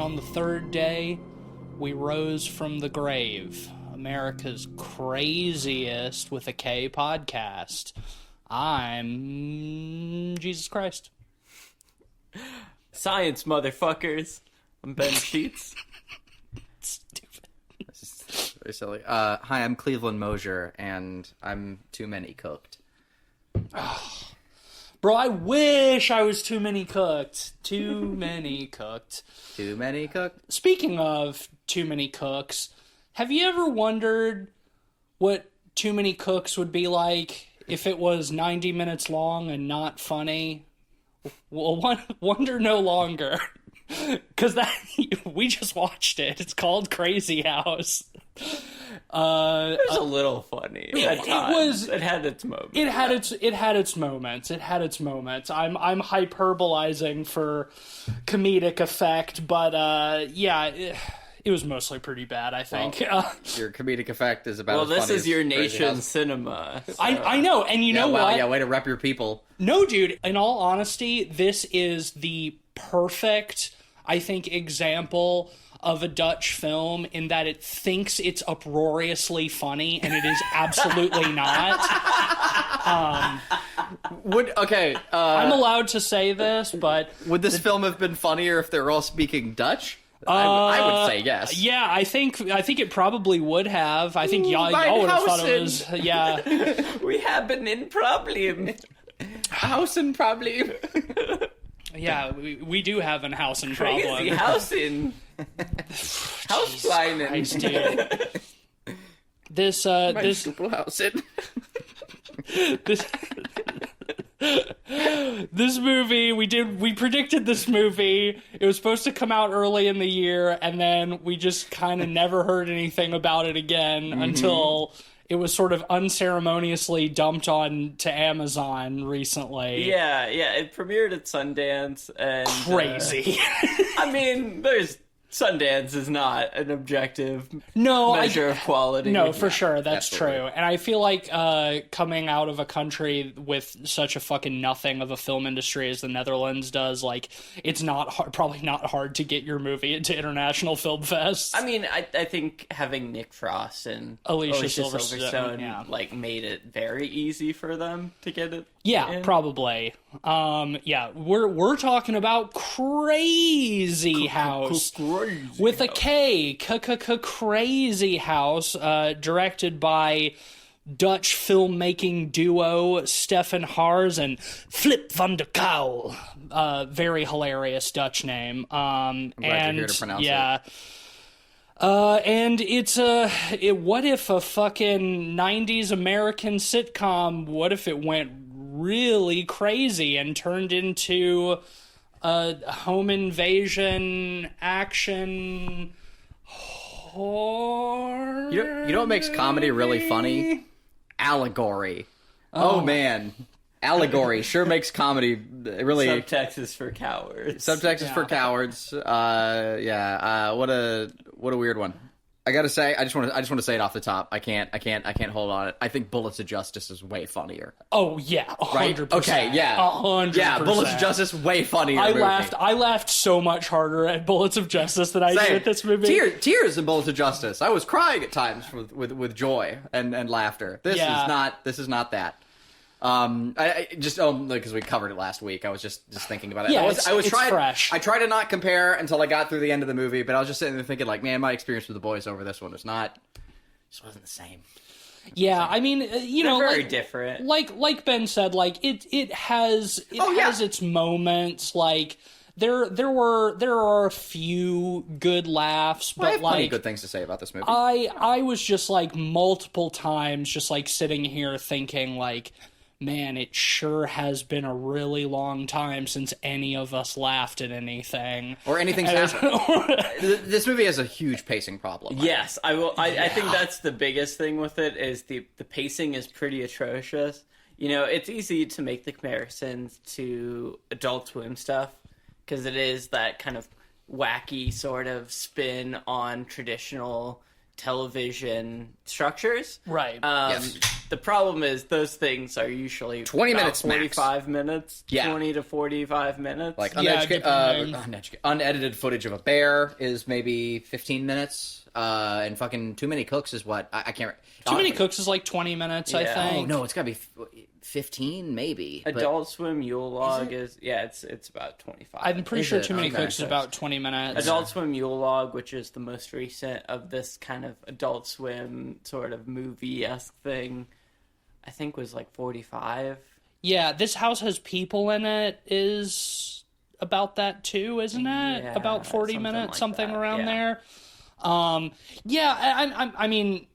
on the third day, we rose from the grave. America's craziest, with a K, podcast. I'm Jesus Christ. Science, motherfuckers. I'm Ben Sheets. Stupid. This is very silly. Hi, I'm Cleveland Mosier, and I'm too many cooked. Bro, I wish I was too many cooked. Too many cooked. Too many cooked? Speaking of too many cooks, have you ever wondered what Too Many Cooks would be like if it was 90 minutes long and not funny? Well, wonder no longer. Because we just watched it. It's called Krazy House. It was a little funny at times. It had its moments. It had its moments. I'm hyperbolizing for comedic effect, but it was mostly pretty bad, I think. Well, your comedic effect is about. Well, as this funny is as your Krazy nation's House. cinema. So. I know, and you know wow, what? Yeah, way to rep your people. No, dude. In all honesty, this is the perfect, I think, example of a Dutch film in that it thinks it's uproariously funny, and it is absolutely not. I'm allowed to say this, but would this film have been funnier if they were all speaking Dutch? I would say yes. Yeah, I think it probably would have. I think y'all would have thought it was. Yeah, we have an in problem. House and problem. Yeah, we do have an house and problem. Crazy housing. House lining. Christ, dude. This Super housing. this movie, we predicted this movie. It was supposed to come out early in the year, and then we just kind of never heard anything about it again until it was sort of unceremoniously dumped on to Amazon recently. Yeah, it premiered at Sundance and Crazy. I mean, Sundance is not an objective No, measure of quality. No, for sure, that's absolutely. true. And I feel like coming out of a country with such a fucking nothing of a film industry as the Netherlands does, like, it's probably not hard to get your movie into international film fests. I mean, I think having Nick Frost and Alicia Silverstone yeah. like made it very easy for them to get it. Yeah, in. probably. We're talking about Krazy House with a K. Krazy House, directed by Dutch filmmaking duo Stefan Hars and Flip van der Kuil. Very hilarious Dutch name. I'm glad you're here to pronounce it. And what if a fucking 90s American sitcom, what if it went really crazy and turned into a home invasion action horror? You know what makes comedy really funny? Allegory. Oh man. Allegory sure makes comedy really. Subtext is for cowards. Subtext is for cowards. What a weird one. I gotta say, I just want to say it off the top. I can't hold on it. I think Bullets of Justice is way funnier. Oh yeah, 100%. Right? Okay, yeah, 100%. Yeah, Bullets of Justice way funnier. I movie. laughed so much harder at Bullets of Justice than I did at this movie. Tears in Bullets of Justice. I was crying at times with joy and laughter. This is not that. I just because we covered it last week. I was just thinking about it. Yeah, I was trying. fresh. I tried to not compare until I got through the end of the movie, but I was just sitting there thinking, like, man, my experience with the boys over this one was just wasn't the same. Yeah, I mean, They're very different. Like Ben said, like it has its moments. Like there are a few good laughs, but I have plenty like of good things to say about this movie. I was just like multiple times just like sitting here thinking like, man, it sure has been a really long time since any of us laughed at anything. Or anything's happened. This movie has a huge pacing problem. Yes, I will. I think that's the biggest thing with it is the pacing is pretty atrocious. You know, it's easy to make the comparisons to Adult Swim stuff because it is that kind of wacky sort of spin on traditional television structures. Right. Yes. The problem is those things are usually 20 about minutes max. 45 minutes. Yeah. 20 to 45 minutes. Like depending. unedited footage of a bear is maybe 15 minutes. And fucking Too Many Cooks is what? I can't... Too Many Cooks is like 20 minutes, I Yeah. think. Oh, no, it's gotta be 15 maybe. but- Adult Swim Yule Log is it's about 25. I'm pretty Is sure it? Too Many Okay. Cooks is about 20 minutes. Adult Swim Yule Log, which is the most recent of this kind of Adult Swim sort of movie-esque thing, I think was like 45. Yeah, This House Has People in It is about that too, isn't it? Yeah, About 40 something minutes, like something that, around yeah. there. I mean,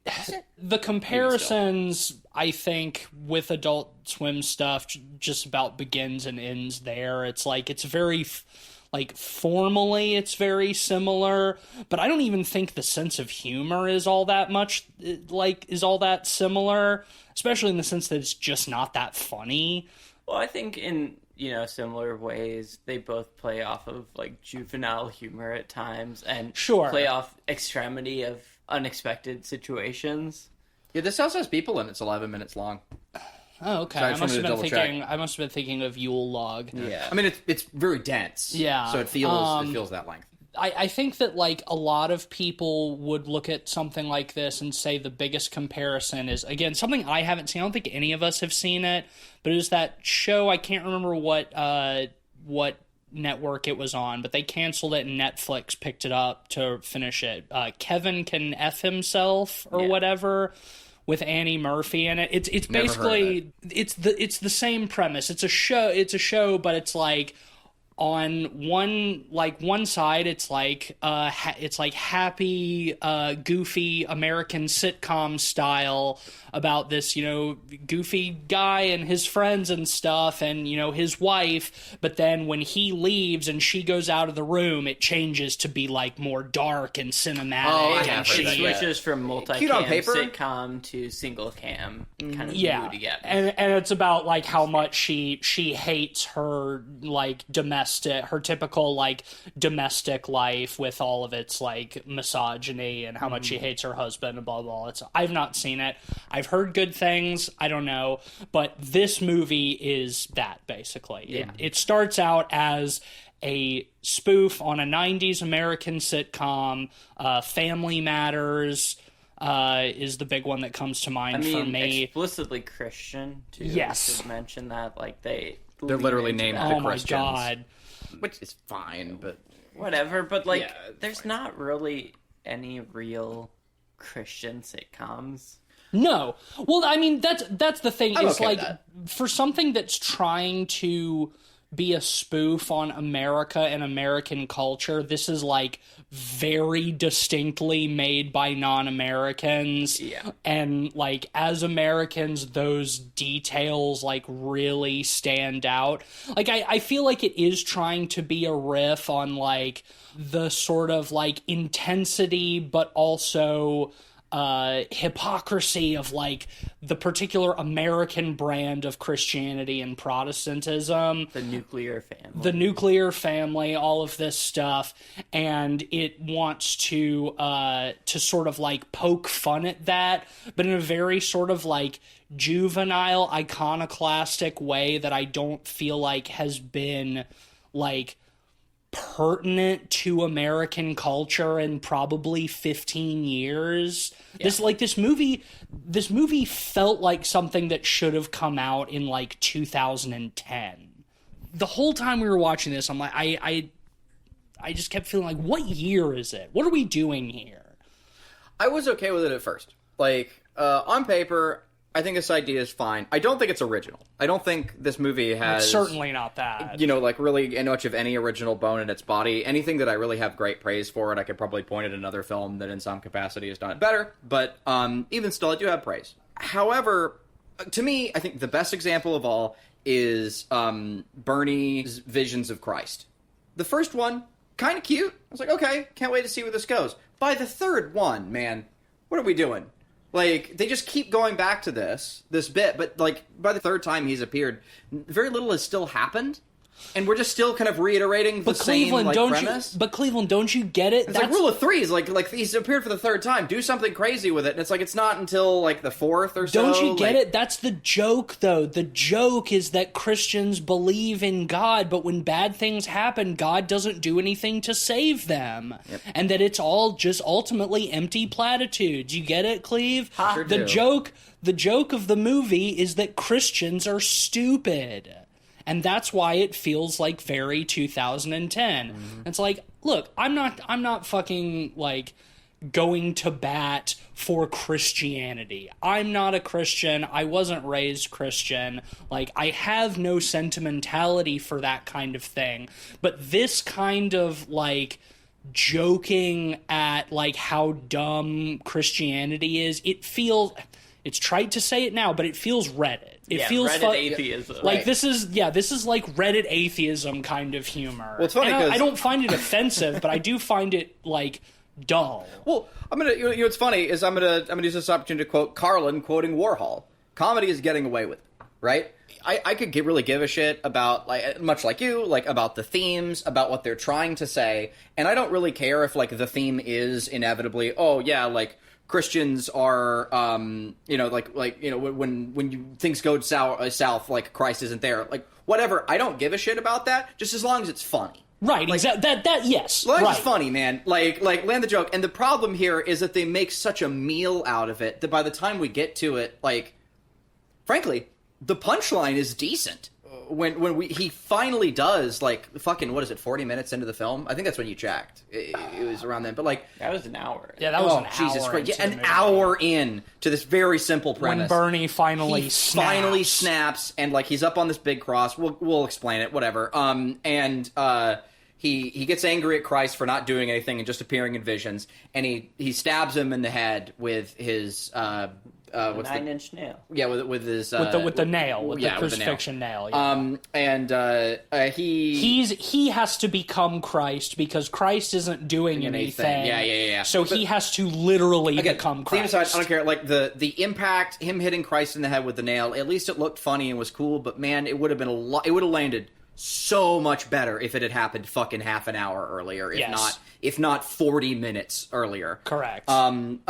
the comparisons, I think, with Adult Swim stuff just about begins and ends there. It's like, it's very, like, formally, it's very similar, but I don't even think the sense of humor is all that much, like, is all that similar, especially in the sense that it's just not that funny. Well, I think in, similar ways, they both play off of, like, juvenile humor at times and Sure. play off extremity of unexpected situations. Yeah, This House Has People in it's 11 minutes long. Oh, okay. Sorry, I I just must wanted have to been double check. thinking. I must have been thinking of Yule Log. Yeah. I mean, it's very dense. Yeah. So it feels that length. I think that, like, a lot of people would look at something like this and say the biggest comparison is, again, something I haven't seen. I don't think any of us have seen it, but it is that show. I can't remember what network it was on, but they canceled it and Netflix picked it up to finish it. Kevin Can F Himself or whatever, with Annie Murphy in it. It's Never basically it's the same premise. It's a show, but it's like, on one side it's like happy goofy American sitcom style about this goofy guy and his friends and stuff and his wife, but then when he leaves and she goes out of the room, it changes to be like more dark and cinematic. Oh, I and have heard she that, It yeah. switches from Cute multi-cam on paper. sitcom to single cam kind of mood again. and it's about like how much she hates her like her typical like domestic life with all of its like misogyny and how much she hates her husband and blah blah. I've not seen it. I've heard good things. I don't know, but this movie is that basically. Yeah. It starts out as a spoof on a 90s American sitcom. Family Matters is the big one that comes to mind for me. Explicitly Christian, too. Yes. To mention that, like, they're literally named Oh the my Christians. god. Which is fine, but... Whatever, but, like, Yeah, it's there's not really any real Christian sitcoms. No. Well, I mean, that's the thing. I'm It's okay with like, for something that's trying to be a spoof on America and American culture, this is like very distinctly made by non-Americans. Yeah. And like, as Americans, those details like really stand out. Like, I feel like it is trying to be a riff on like the sort of like intensity, but also hypocrisy of like the particular American brand of Christianity and Protestantism, The nuclear family, all of this stuff, and it wants to sort of like poke fun at that, but in a very sort of like juvenile, iconoclastic way that I don't feel like has been like pertinent to American culture in probably 15 years. Yeah. This movie felt like something that should have come out in like 2010. The whole time we were watching this, I'm like, I just kept feeling like, what year is it? What are we doing here? I was okay with it at first. Like, on paper, I think this idea is fine. I don't think it's original. I don't think this movie has... It's certainly not that. Like really much of any original bone in its body. Anything that I really have great praise for it, I could probably point at another film that in some capacity has done it better. But even still, I do have praise. However, to me, I think the best example of all is Bernie's Visions of Christ. The first one, kind of cute. I was like, okay, can't wait to see where this goes. By the third one, man, what are we doing? Like, they just keep going back to this bit, but, like, by the third time he's appeared, very little has still happened. and we're just still kind of reiterating the same premise. But Cleveland, don't you get it? It's like rule of threes. Like he's appeared for the third time. Do something crazy with it. And it's like it's not until like the fourth or so. Don't you get it? That's the joke, though. The joke is that Christians believe in God, but when bad things happen, God doesn't do anything to save them, and that it's all just ultimately empty platitudes. You get it, Cleve? Sure the do. joke of the movie is that Christians are stupid. And that's why it feels like very 2010. It's like, look, I'm not fucking like going to bat for Christianity. I'm not a Christian. I wasn't raised Christian. Like, I have no sentimentality for that kind of thing. But this kind of like joking at like how dumb Christianity is, it's trite to say it now, but it feels Reddit. It feels Reddit atheism. Like this is like Reddit atheism kind of humor. Well, it's funny and because I don't find it offensive, but I do find it like dull. Well, I'm gonna. You know what's funny is I'm gonna use this opportunity to quote Carlin quoting Warhol. Comedy is getting away with it, right? I could really give a shit about, like, much like you, like, about the themes, about what they're trying to say, and I don't really care if, like, the theme is inevitably, oh, yeah, like, Christians are, when things go south, like, Christ isn't there. Like, whatever, I don't give a shit about that, just as long as it's funny. Right, like, exactly. Yes, well, right. It's funny, man. Like land the joke. And the problem here is that they make such a meal out of it that by the time we get to it, like, frankly, the punchline is decent. When he finally does, like, fucking, what is it, 40 minutes into the film? I think that's when you checked. It was around then. But, like... That was an hour. Yeah, that was an Jesus hour Christ. into Yeah, the an movie. hour in to this very simple premise. When Bernie finally he snaps. finally snaps, and, like, he's up on this big cross. We'll explain it, whatever. He gets angry at Christ for not doing anything and just appearing in visions, and he stabs him in the head with his... what's 9-inch nail. Yeah, with his with the nail, with the with the crucifixion nail. Yeah. He has to become Christ because Christ isn't doing anything. Yeah. So he has to literally become Christ. Aside, I don't care. Like the impact, him hitting Christ in the head with the nail. At least it looked funny and was cool. But man, it would have been it would have landed so much better if it had happened fucking half an hour earlier, if not 40 minutes earlier. Correct. And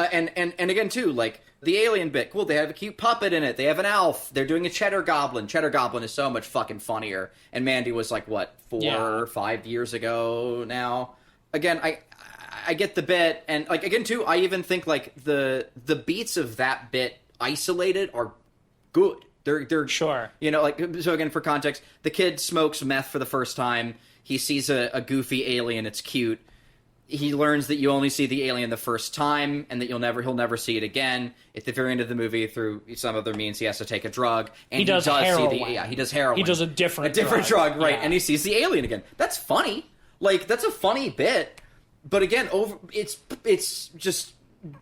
again too, like the alien bit, cool. They have a cute puppet in it. They have an elf. They're doing a Cheddar Goblin. Cheddar Goblin is so much fucking funnier. And Mandy was like, what, 4 or 5 years ago now? Again, I get the bit, and like again too, I even think like the beats of that bit isolated are good. They're sure. You know, like, so again, for context, the kid smokes meth for the first time. He sees a goofy alien. It's cute. He learns that you only see the alien the first time, and that he'll never see it again. At the very end of the movie, through some other means, he has to take a drug, and he does heroin. he does heroin. He does a different drug, right? Yeah. And he sees the alien again. That's funny. Like, that's a funny bit, but again, it's just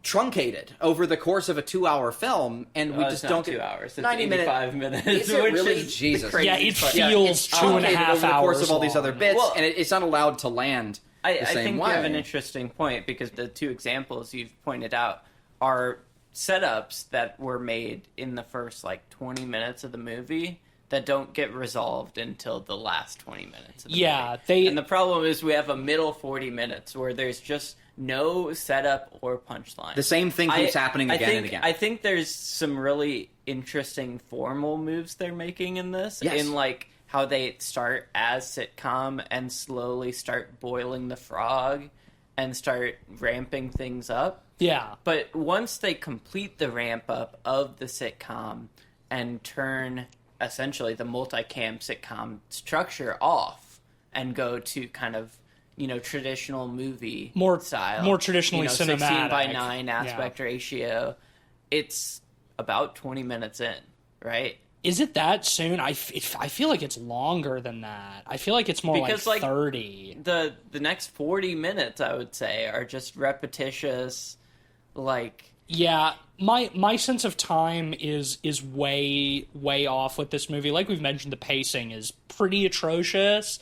truncated over the course of a 2-hour film, and we just not don't 2 hours. It's 90 85 minutes. Is it which really? is Jesus. Yeah, it part. feels it's 2.5 truncated hours over the course of all these other long. bits, Well, and it's not allowed to land I the same think way. you have an interesting point, because the two examples you've pointed out are setups that were made in the first, like, 20 minutes of the movie that don't get resolved until the last 20 minutes of the movie. And the problem is we have a middle 40 minutes where there's just no setup or punchline. The same thing keeps happening again and again. I think there's some really interesting formal moves they're making in this. Yes. In, like, how they start as sitcom and slowly start boiling the frog and start ramping things up. Yeah. But once they complete the ramp up of the sitcom and turn essentially the multicam sitcom structure off and go to kind of, you know, traditional movie style, more traditionally 16 cinematic. by 9 aspect ratio, it's about 20 minutes in, right? Is it that soon? I feel like it's longer than that. I feel like it's more because, like 30. The next 40 minutes, I would say, are just repetitious, like... Yeah, my sense of time is way off with this movie. Like we've mentioned, the pacing is pretty atrocious.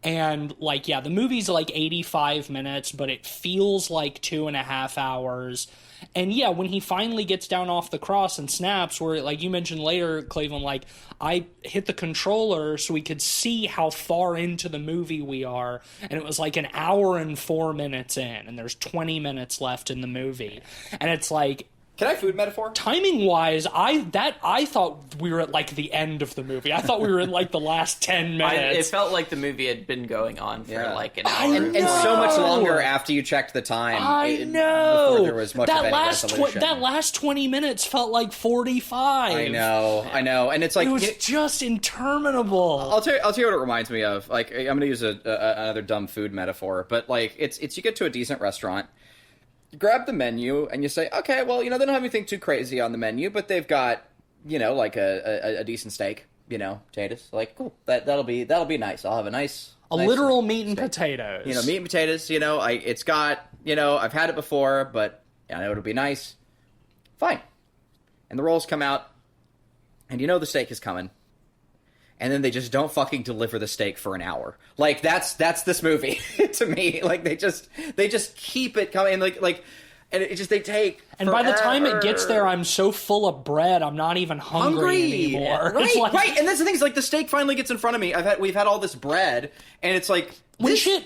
And, the movie's like 85 minutes, but it feels like 2.5 hours. And yeah, when he finally gets down off the cross and snaps, where, like you mentioned later, Cleveland, like, I hit the controller so we could see how far into the movie we are, and it was like an hour and 4 minutes in, and there's 20 minutes left in the movie. And it's like, Can I food metaphor? timing wise, I thought we were at like the end of the movie. I thought we were in like the last 10 minutes. It felt like the movie had been going on for like an I hour. know. And so much longer after you checked the time. I know. Before there was much of any resolution. That last 20 minutes felt like 45. I know. And it's like... It was just interminable. I'll tell you what it reminds me of. Like, I'm going to use another dumb food metaphor, but like, it's you get to a decent restaurant, you grab the menu, and you say, okay, well, they don't have anything too crazy on the menu, but they've got, like a decent steak, potatoes. Like, cool, that'll be nice. I'll have a nice literal meat and steak. potatoes. Meat and potatoes. It's got, I've had it before, but I know it'll be nice. Fine. And the rolls come out, and the steak is coming. And then they just don't fucking deliver the steak for an hour. Like, that's this movie to me. Like, they just keep it coming. Like, and they take. And forever. by the time it gets there, I'm so full of bread, I'm not even hungry anymore. Right, It's like, right. And that's the thing. Is like the steak finally gets in front of me. We've had all this bread, and it's like when shit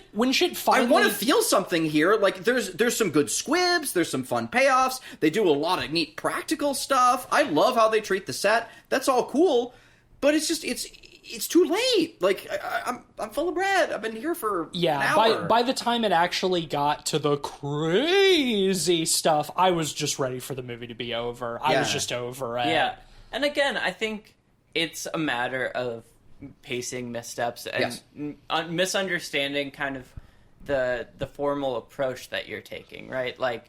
finally. I want to feel something here. Like there's some good squibs. There's some fun payoffs. They do a lot of neat practical stuff. I love how they treat the set. That's all cool. But it's just it's too late. Like I'm full of bread. I've been here for an hour. By the time it actually got to the crazy stuff, I was just ready for the movie to be over. I was just over it. Yeah, and again, I think it's a matter of pacing missteps and misunderstanding kind of the formal approach that you're taking. Right, like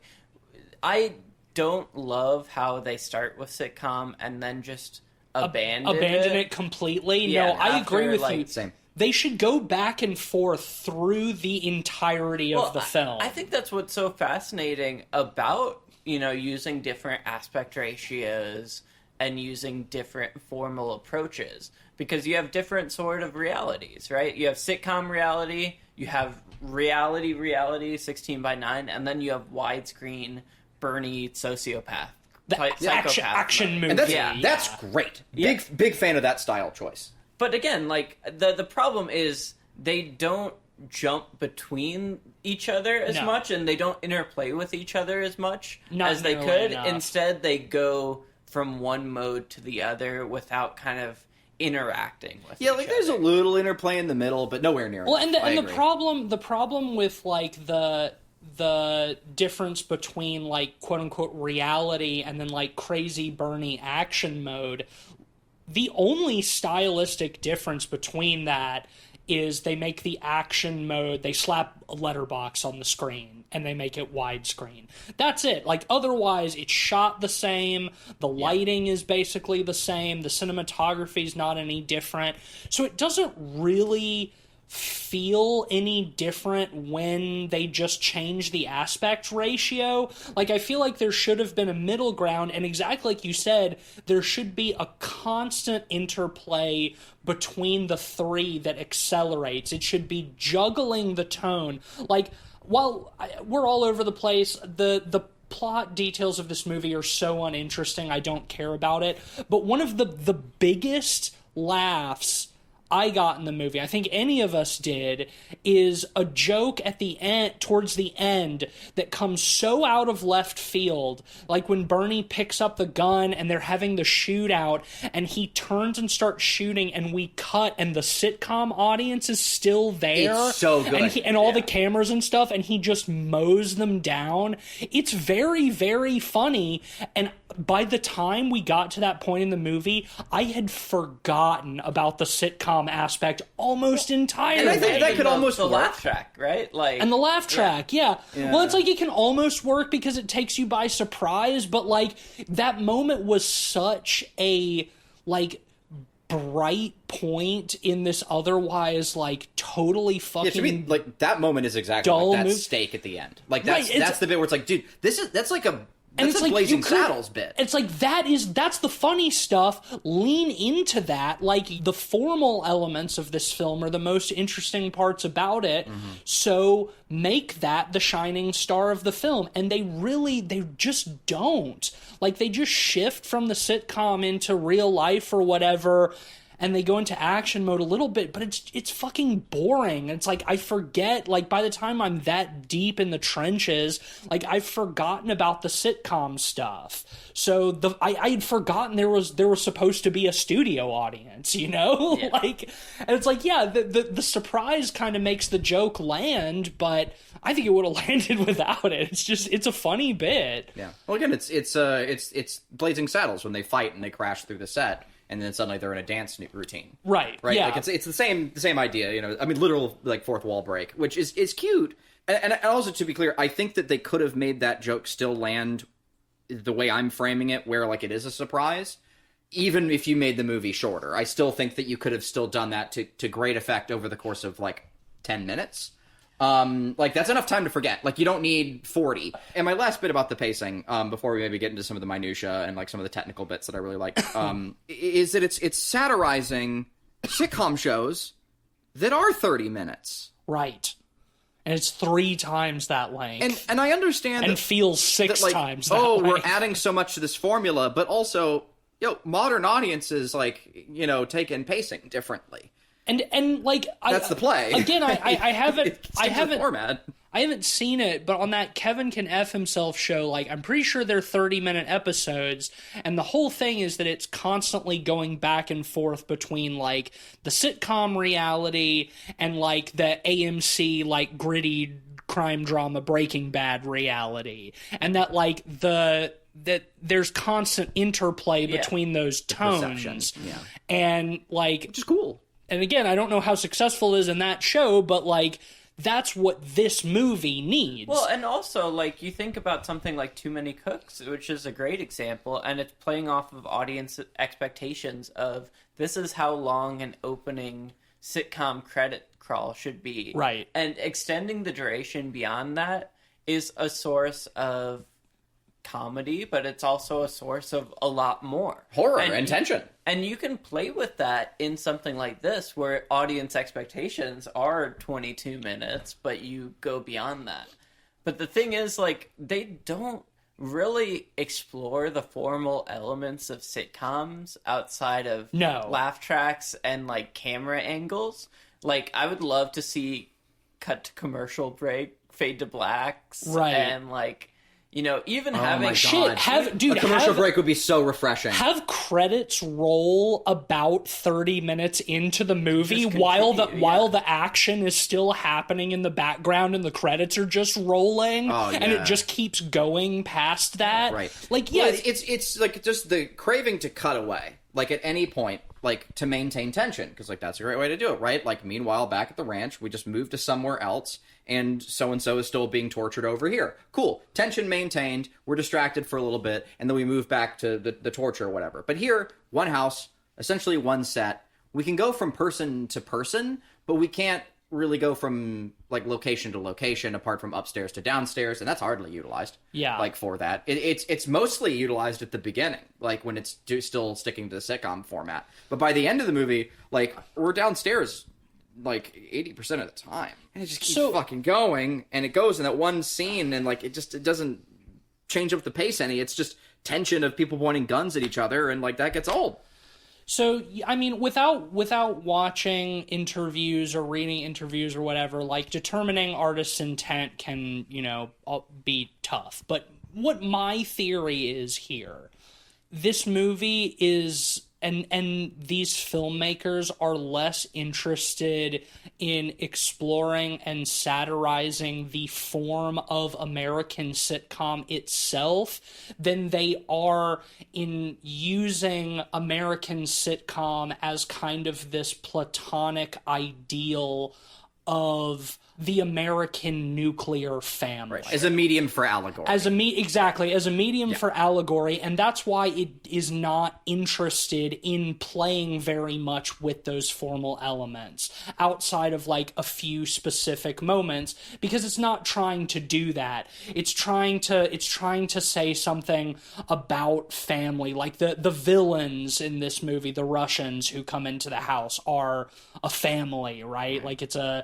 I don't love how they start with sitcom and then just abandon it completely. Yeah, no, I agree with you. Same. They should go back and forth through the entirety of the film. I think that's what's so fascinating about, using different aspect ratios and using different formal approaches. Because you have different sort of realities, right? You have sitcom reality, you have reality, 16 by 9, and then you have widescreen, Bernie sociopath. Action movie. And that's great. Yeah. Big fan of that style choice. But again, like the problem is they don't jump between each other as much, and they don't interplay with each other as much as they could. Enough. Instead, they go from one mode to the other without kind of interacting with each other. There's a little interplay in the middle, but nowhere near enough. And the problem with like the difference between like quote unquote reality and then like crazy Bernie action mode, the only stylistic difference between that is they make the action mode, they slap a letterbox on the screen and they make it widescreen. That's it. Like otherwise it's shot the same, the lighting is basically the same, the cinematography is not any different. So it doesn't really feel any different when they just change the aspect ratio. Like, I feel like there should have been a middle ground, and exactly like you said, there should be a constant interplay between the three that accelerates. It should be juggling the tone. Like, while we're all over the place, the plot details of this movie are so uninteresting, I don't care about it. But one of the biggest laughs I got in the movie, I think any of us did, is a joke at the end, towards the end, that comes so out of left field, like when Bernie picks up the gun and they're having the shootout, and he turns and starts shooting, and we cut, and the sitcom audience is still there. It's so good. And all the cameras and stuff, and he just mows them down. It's very, very funny, and by the time we got to that point in the movie, I had forgotten about the sitcom aspect almost entirely. And I think that could almost the work. laugh track, right? Like, and the laugh track, yeah. Well, it's like it can almost work because it takes you by surprise, but like that moment was such a like bright point in this otherwise like totally fucking to me, like that moment is exactly dull like that move. steak at the end. Like that's the bit where it's like, dude, that's like a That's it's a like Blazing Saddles bit. It's like that's the funny stuff. Lean into that. Like, the formal elements of this film are the most interesting parts about it. So make that the shining star of the film. And they just don't. Like, they just shift from the sitcom into real life or whatever, and they go into action mode a little bit, but it's fucking boring. It's like, I forget, like, by the time I'm that deep in the trenches, like, I've forgotten about the sitcom stuff. So I had forgotten there was supposed to be a studio audience, you know? Yeah. Like, and it's like, yeah, the surprise kind of makes the joke land, but I think it would have landed without it. It's a funny bit. Yeah. Well, again, it's Blazing Saddles when they fight and they crash through the set. And then suddenly they're in a dance routine, right? Right, Yeah. like it's the same idea, you know. I mean, literal like fourth wall break, which is cute. And also, to be clear, I think that they could have made that joke still land the way I'm framing it, where like it is a surprise. Even if you made the movie shorter, I still think that you could have still done that to great effect over the course of like 10 minutes. Like, that's enough time to forget. Like, you don't need 40. And my last bit about the pacing, before we maybe get into some of the minutia and like some of the technical bits that I really like, is that it's satirizing sitcom shows that are 30 minutes. Right. And it's 3 times that length. And I understand and that, feels 6 that, like, times that oh, length. we're adding so much to this formula, but also, modern audiences, like, take in pacing differently. And like, that's the play. Again, I haven't format. I haven't seen it, but on that Kevin Can F Himself show, like, I'm pretty sure they're 30-minute episodes, and the whole thing is that it's constantly going back and forth between, like, the sitcom reality and, like, the AMC, like, gritty crime drama Breaking Bad reality. And that, like, that there's constant interplay between those tones. Yeah. And, like... Which is cool. And again, I don't know how successful it is in that show, but, like, that's what this movie needs. Well, and also, like, you think about something like Too Many Cooks, which is a great example, and it's playing off of audience expectations of this is how long an opening sitcom credit crawl should be. Right. And extending the duration beyond that is a source of comedy, but it's also a source of a lot more. Horror and tension. And you can play with that in something like this, where audience expectations are 22 minutes, but you go beyond that. But the thing is, like, they don't really explore the formal elements of sitcoms outside of laugh tracks and, like, camera angles. Like, I would love to see cut to commercial break, fade to blacks, and, like... even having a commercial break would be so refreshing. Have credits roll about 30 minutes into the movie while the action is still happening in the background and the credits are just rolling, and it just keeps going past that. Right. Like, well, it's like just the craving to cut away, like at any point, like to maintain tension, because like that's a great way to do it, right? Like, meanwhile, back at the ranch, we just moved to somewhere else. And so-and-so is still being tortured over here. Cool. Tension maintained. We're distracted for a little bit. And then we move back to the torture or whatever. But here, one house, essentially one set. We can go from person to person, but we can't really go from, like, location to location, apart from upstairs to downstairs. And that's hardly utilized. Yeah. Like, for that. It's mostly utilized at the beginning, like, when it's still sticking to the sitcom format. But by the end of the movie, like, we're downstairs like 80% of the time, and it just keeps fucking going, and it goes in that one scene, and like it doesn't change up the pace any. It's just tension of people pointing guns at each other, and like that gets old. So, I mean, without watching interviews or reading interviews or whatever, like, determining artist's intent can, be tough. But what my theory is here, this movie is... And these filmmakers are less interested in exploring and satirizing the form of American sitcom itself than they are in using American sitcom as kind of this platonic ideal of the American nuclear family. Right. As a medium for allegory. Exactly, as a medium for allegory, and that's why it is not interested in playing very much with those formal elements outside of like a few specific moments, because it's not trying to do that. It's trying to say something about family. Like the villains in this movie, the Russians who come into the house, are a family, right? Like it's an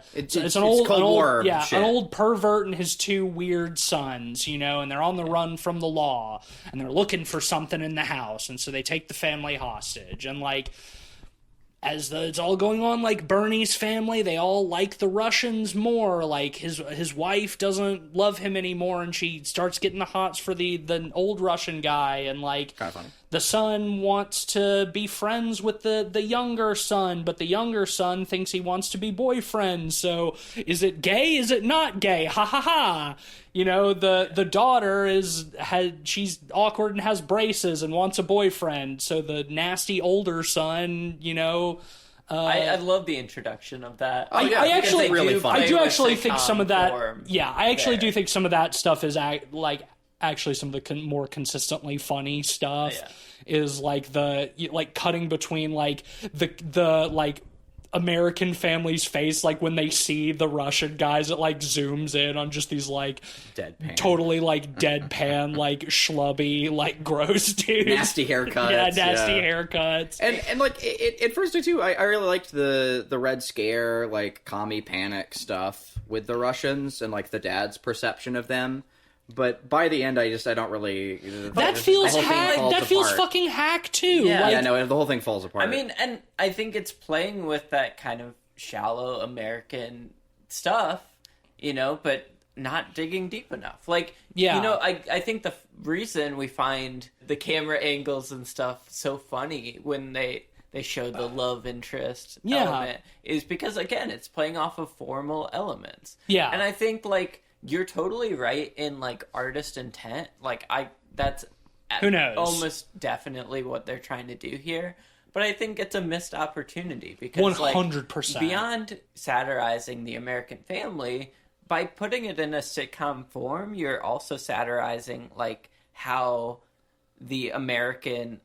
old pervert and his two weird sons, you know, and they're on the run from the law, and they're looking for something in the house, and so they take the family hostage. And like, as it's all going on, like Bernie's family, they all like the Russians more. Like his wife doesn't love him anymore, and she starts getting the hots for the old Russian guy. And like, kind of funny. The son wants to be friends with the younger son, but the younger son thinks he wants to be boyfriends. So is it gay? Is it not gay? Ha ha ha. You know, the daughter she's awkward and has braces and wants a boyfriend. So the nasty older son, you know. I love the introduction of that. I actually really fun. I do actually think some of that. Yeah, I actually do there. think some of that stuff is actually some of the more consistently funny stuff is like cutting between like the like American family's face, like when they see the Russian guys, it like zooms in on just these like deadpan, totally like deadpan, like schlubby, like gross dudes, nasty haircuts, haircuts, and like at first too, I really liked the Red Scare, like commie panic stuff with the Russians and like the dad's perception of them. But by the end, I don't really. That feels hack. That feels fucking hack too. Yeah. No, the whole thing falls apart. I mean, and I think it's playing with that kind of shallow American stuff, you know, but not digging deep enough. Like, you know, I think the reason we find the camera angles and stuff so funny when they show the love interest element is because, again, it's playing off of formal elements. Yeah. And I think, like, you're totally right in like artist intent. Like that's who knows, almost definitely what they're trying to do here. But I think it's a missed opportunity because 100%. Like, beyond satirizing the American family, by putting it in a sitcom form, you're also satirizing like how the American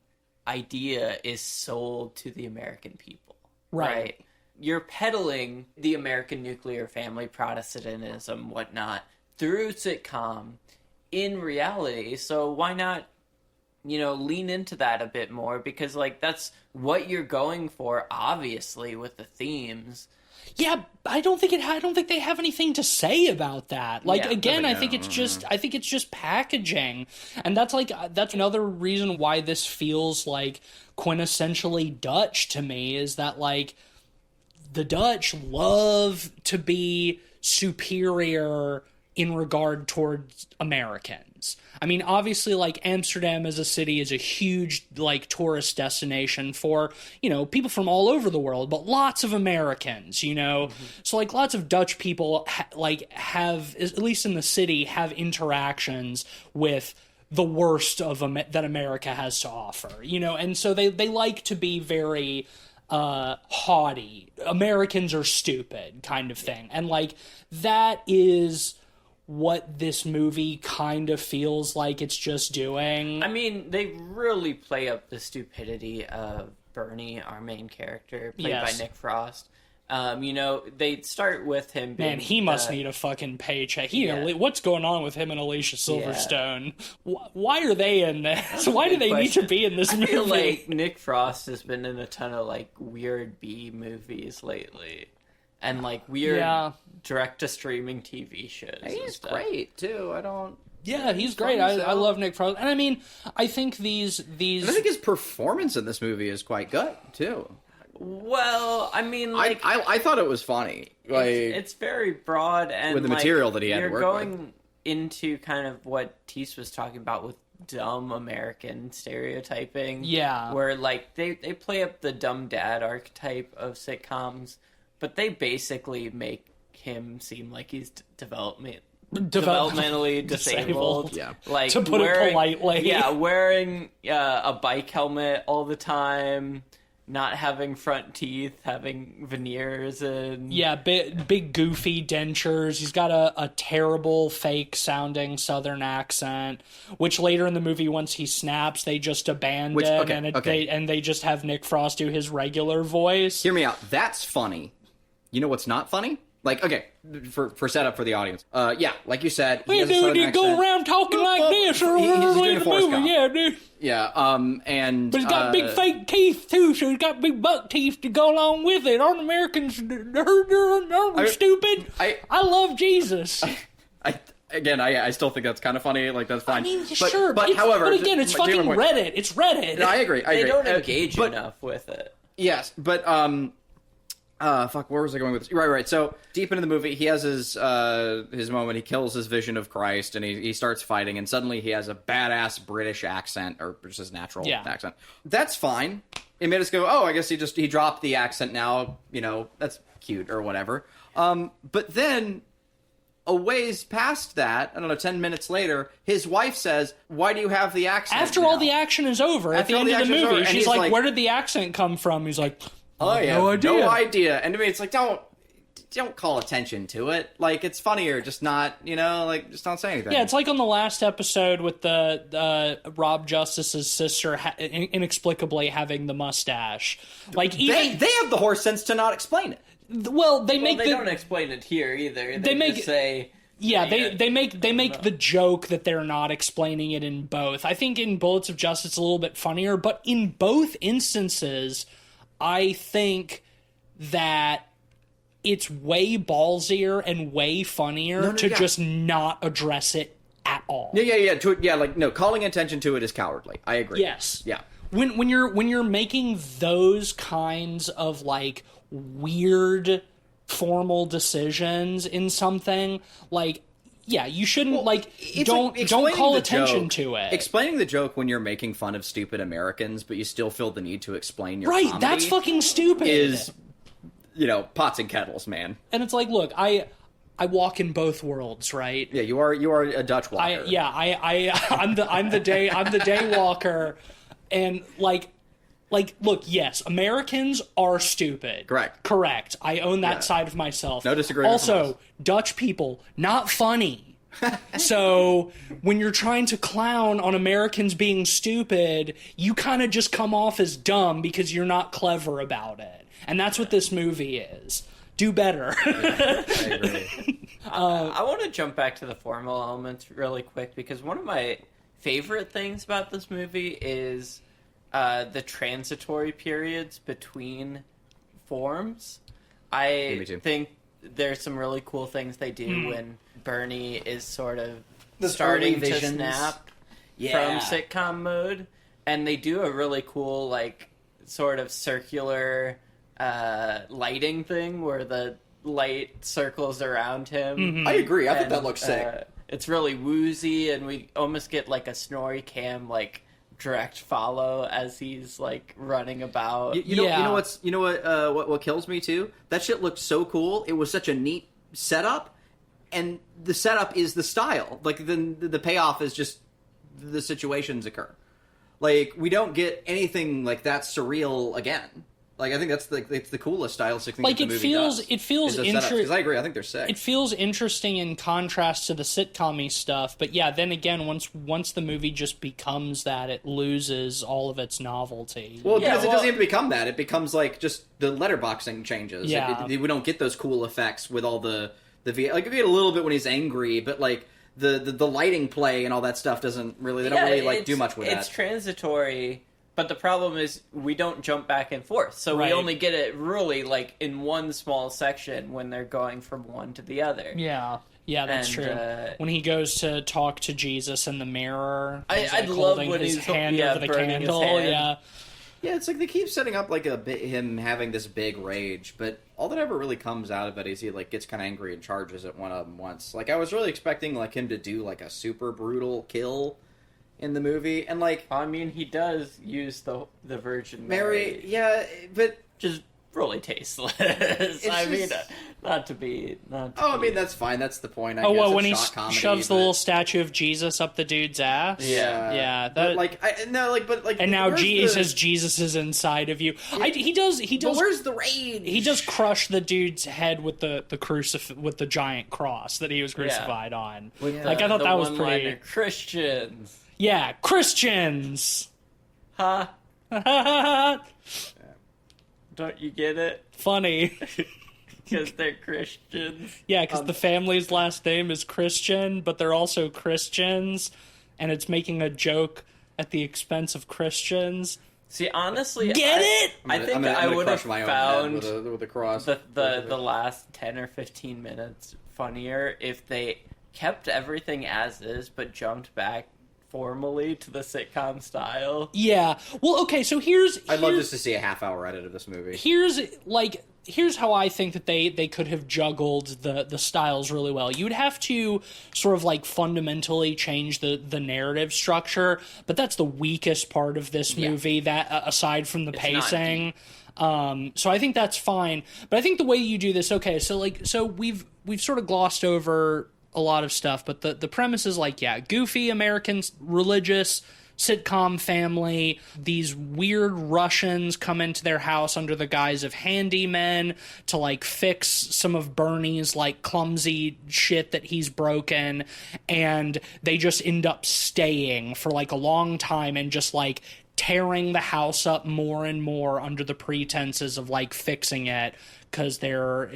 idea is sold to the American people. Right? You're peddling the American nuclear family, Protestantism, whatnot, through sitcom in reality. So why not, you know, lean into that a bit more? Because, like, that's what you're going for, obviously, with the themes. Yeah, I don't think they have anything to say about that. Like, again, I think it's just packaging. And that's another reason why this feels like quintessentially Dutch to me, is that, like, the Dutch love to be superior in regard towards Americans. I mean, obviously, like, Amsterdam as a city is a huge, like, tourist destination for, you know, people from all over the world, but lots of Americans, you know? Mm-hmm. So, like, lots of Dutch people, have, at least in the city, have interactions with the worst of that America has to offer, you know? And so they like to be very haughty. Americans are stupid kind of thing. And like that is what this movie kind of feels like it's just doing. I mean, they really play up the stupidity of Bernie, our main character, played by Nick Frost. You know, they start with him being... Man, he must need a fucking paycheck. What's going on with him and Alicia Silverstone? Yeah. Why are they in this? Why do they need to be in this movie? I feel like Nick Frost has been in a ton of, like, weird B movies lately. And, like, weird direct-to-streaming TV shows. He's great, too. Yeah, he's great. I love Nick Frost. And I mean, I think these... And I think his performance in this movie is quite good, too. Well, I mean, like... I thought it was funny. Like, it's very broad, and with the material that he had to work with. You're going into kind of what Tease was talking about with dumb American stereotyping. Yeah. Where, like, they play up the dumb dad archetype of sitcoms, but they basically make him seem like he's developmentally disabled. Yeah. Like, to put it politely. Yeah, wearing a bike helmet all the time. not having front teeth, having veneers, and Yeah, big goofy dentures. He's got a terrible fake sounding Southern accent, which later in the movie, once he snaps, they just abandon and they just have Nick Frost do his regular voice. Hear me out. That's funny. You know what's not funny? Like, okay, for setup for the audience. Yeah, like you said, he has a Southern accent. Go around talking like this or he's doing a the Forrest movie. Gump. Yeah, dude. Yeah, and... But he's got big fake teeth, too, so he's got big buck teeth to go along with it. Aren't Americans stupid? I love Jesus. I still think that's kind of funny. Like, that's fine. I mean, sure, but however... But again, it's fucking Reddit. It's Reddit. No, I agree. They don't engage enough with it. Yes, but, where was I going with this? Right. So, deep into the movie, he has his moment. He kills his vision of Christ, and he starts fighting, and suddenly he has a badass British accent, or just his natural accent. That's fine. It made us go, oh, I guess he dropped the accent now, that's cute, or whatever. But then, a ways past that, I don't know, 10 minutes later, his wife says, why do you have the accent After all the action is over, at the end of the movie, she's like, where did the accent come from? He's like... Oh yeah, no idea. And to me, it's like don't call attention to it. Like it's funnier, just not just don't say anything. Yeah, it's like on the last episode with the Rob Justice's sister inexplicably having the mustache. Like even they have the horse sense to not explain it. Well, they don't explain it here either. They just say. Yeah, they make the joke that they're not explaining it in both. I think in Bullets of Justice it's a little bit funnier, but in both instances. I think that it's way ballsier and way funnier to just not address it at all. Yeah. Calling attention to it is cowardly. I agree. Yes. Yeah. When you're making those kinds of like weird formal decisions in something, like yeah, you shouldn't don't call attention to it. Explaining the joke when you're making fun of stupid Americans, but you still feel the need to explain your comedy that's fucking stupid. Is pots and kettles, man. And it's like, look, I walk in both worlds, right? Yeah, you are a Dutch walker. I'm the day walker, and like, look, yes, Americans are stupid. Correct. I own that side of myself. No disagreement. Also, Dutch people, not funny. So, when you're trying to clown on Americans being stupid, you kind of just come off as dumb because you're not clever about it. And that's what this movie is. Do better. I agree. I want to jump back to the formal elements really quick because one of my favorite things about this movie is... the transitory periods between forms. I think there's some really cool things they do when Bernie is sort of starting to snap from sitcom mode, and they do a really cool sort of circular lighting thing where the light circles around him. Mm-hmm. I agree. I think that looks sick. It's really woozy, and we almost get a Snorri Cam direct follow as he's running about. You know what kills me too? That shit looked so cool. It was such a neat setup, and the setup is the style. The payoff is just the situations occur. We don't get anything like that surreal again. I think that's it's the coolest stylistic thing. It feels interesting. Because I agree, I think they're sick. It feels interesting in contrast to the sitcom-y stuff, but yeah, then again, once the movie just becomes that, it loses all of its novelty. Well, because it doesn't even become that. It becomes just the letterboxing changes. Yeah. We don't get those cool effects with all the we get a little bit when he's angry, but the lighting play and all that stuff doesn't really. They don't really do much with that. It's transitory. But the problem is we don't jump back and forth, so we only get it really in one small section when they're going from one to the other. Yeah, that's true. When he goes to talk to Jesus in the mirror, I'd love when his he's hand over the candle. Yeah, it's they keep setting up him having this big rage, but all that ever really comes out of it is he gets kind of angry and charges at one of them once. I was really expecting him to do a super brutal kill in the movie, and I mean, he does use the Virgin Mary. Yeah, but just really tasteless. I mean, not to be. I mean, that's fine. That's the point. I Oh, guess. well, It's when he shock comedy, shoves the but- little statue of Jesus up the dude's ass. Yeah. That, and now he says Jesus is inside of you. He does. But where's the rage? He does crush the dude's head with the with the giant cross that he was crucified on. Like, I thought that was pretty. Christians. Yeah, Christians. Huh? Don't you get it? Funny. Because they're Christians. Yeah, because the family's last name is Christian, but they're also Christians, and it's making a joke at the expense of Christians. See, honestly, it? I think I would have found with a cross. the last 10 or 15 minutes funnier if they kept everything as is, but jumped back formally to the sitcom style. Yeah. Well, okay, so I'd love just to see a half-hour edit of this movie. Here's how I think that they could have juggled the styles really well. You'd have to sort of like fundamentally change the narrative structure, but that's the weakest part of this movie, that aside from the pacing. So I think that's fine. But I think the way you do this, okay, so we've sort of glossed over a lot of stuff, but the premise is like, goofy American religious sitcom family. These weird Russians come into their house under the guise of handymen to like fix some of Bernie's like clumsy shit that he's broken, and they just end up staying for like a long time and just like tearing the house up more and more under the pretenses of like fixing it, because they're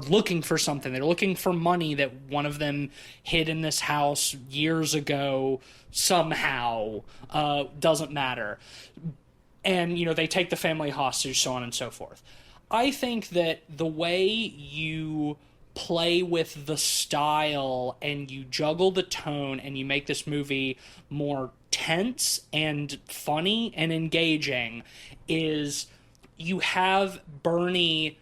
looking for something. They're looking for money that one of them hid in this house years ago somehow. Doesn't matter. And, they take the family hostage, so on and so forth. I think that the way you play with the style and you juggle the tone and you make this movie more tense and funny and engaging is you have Bernie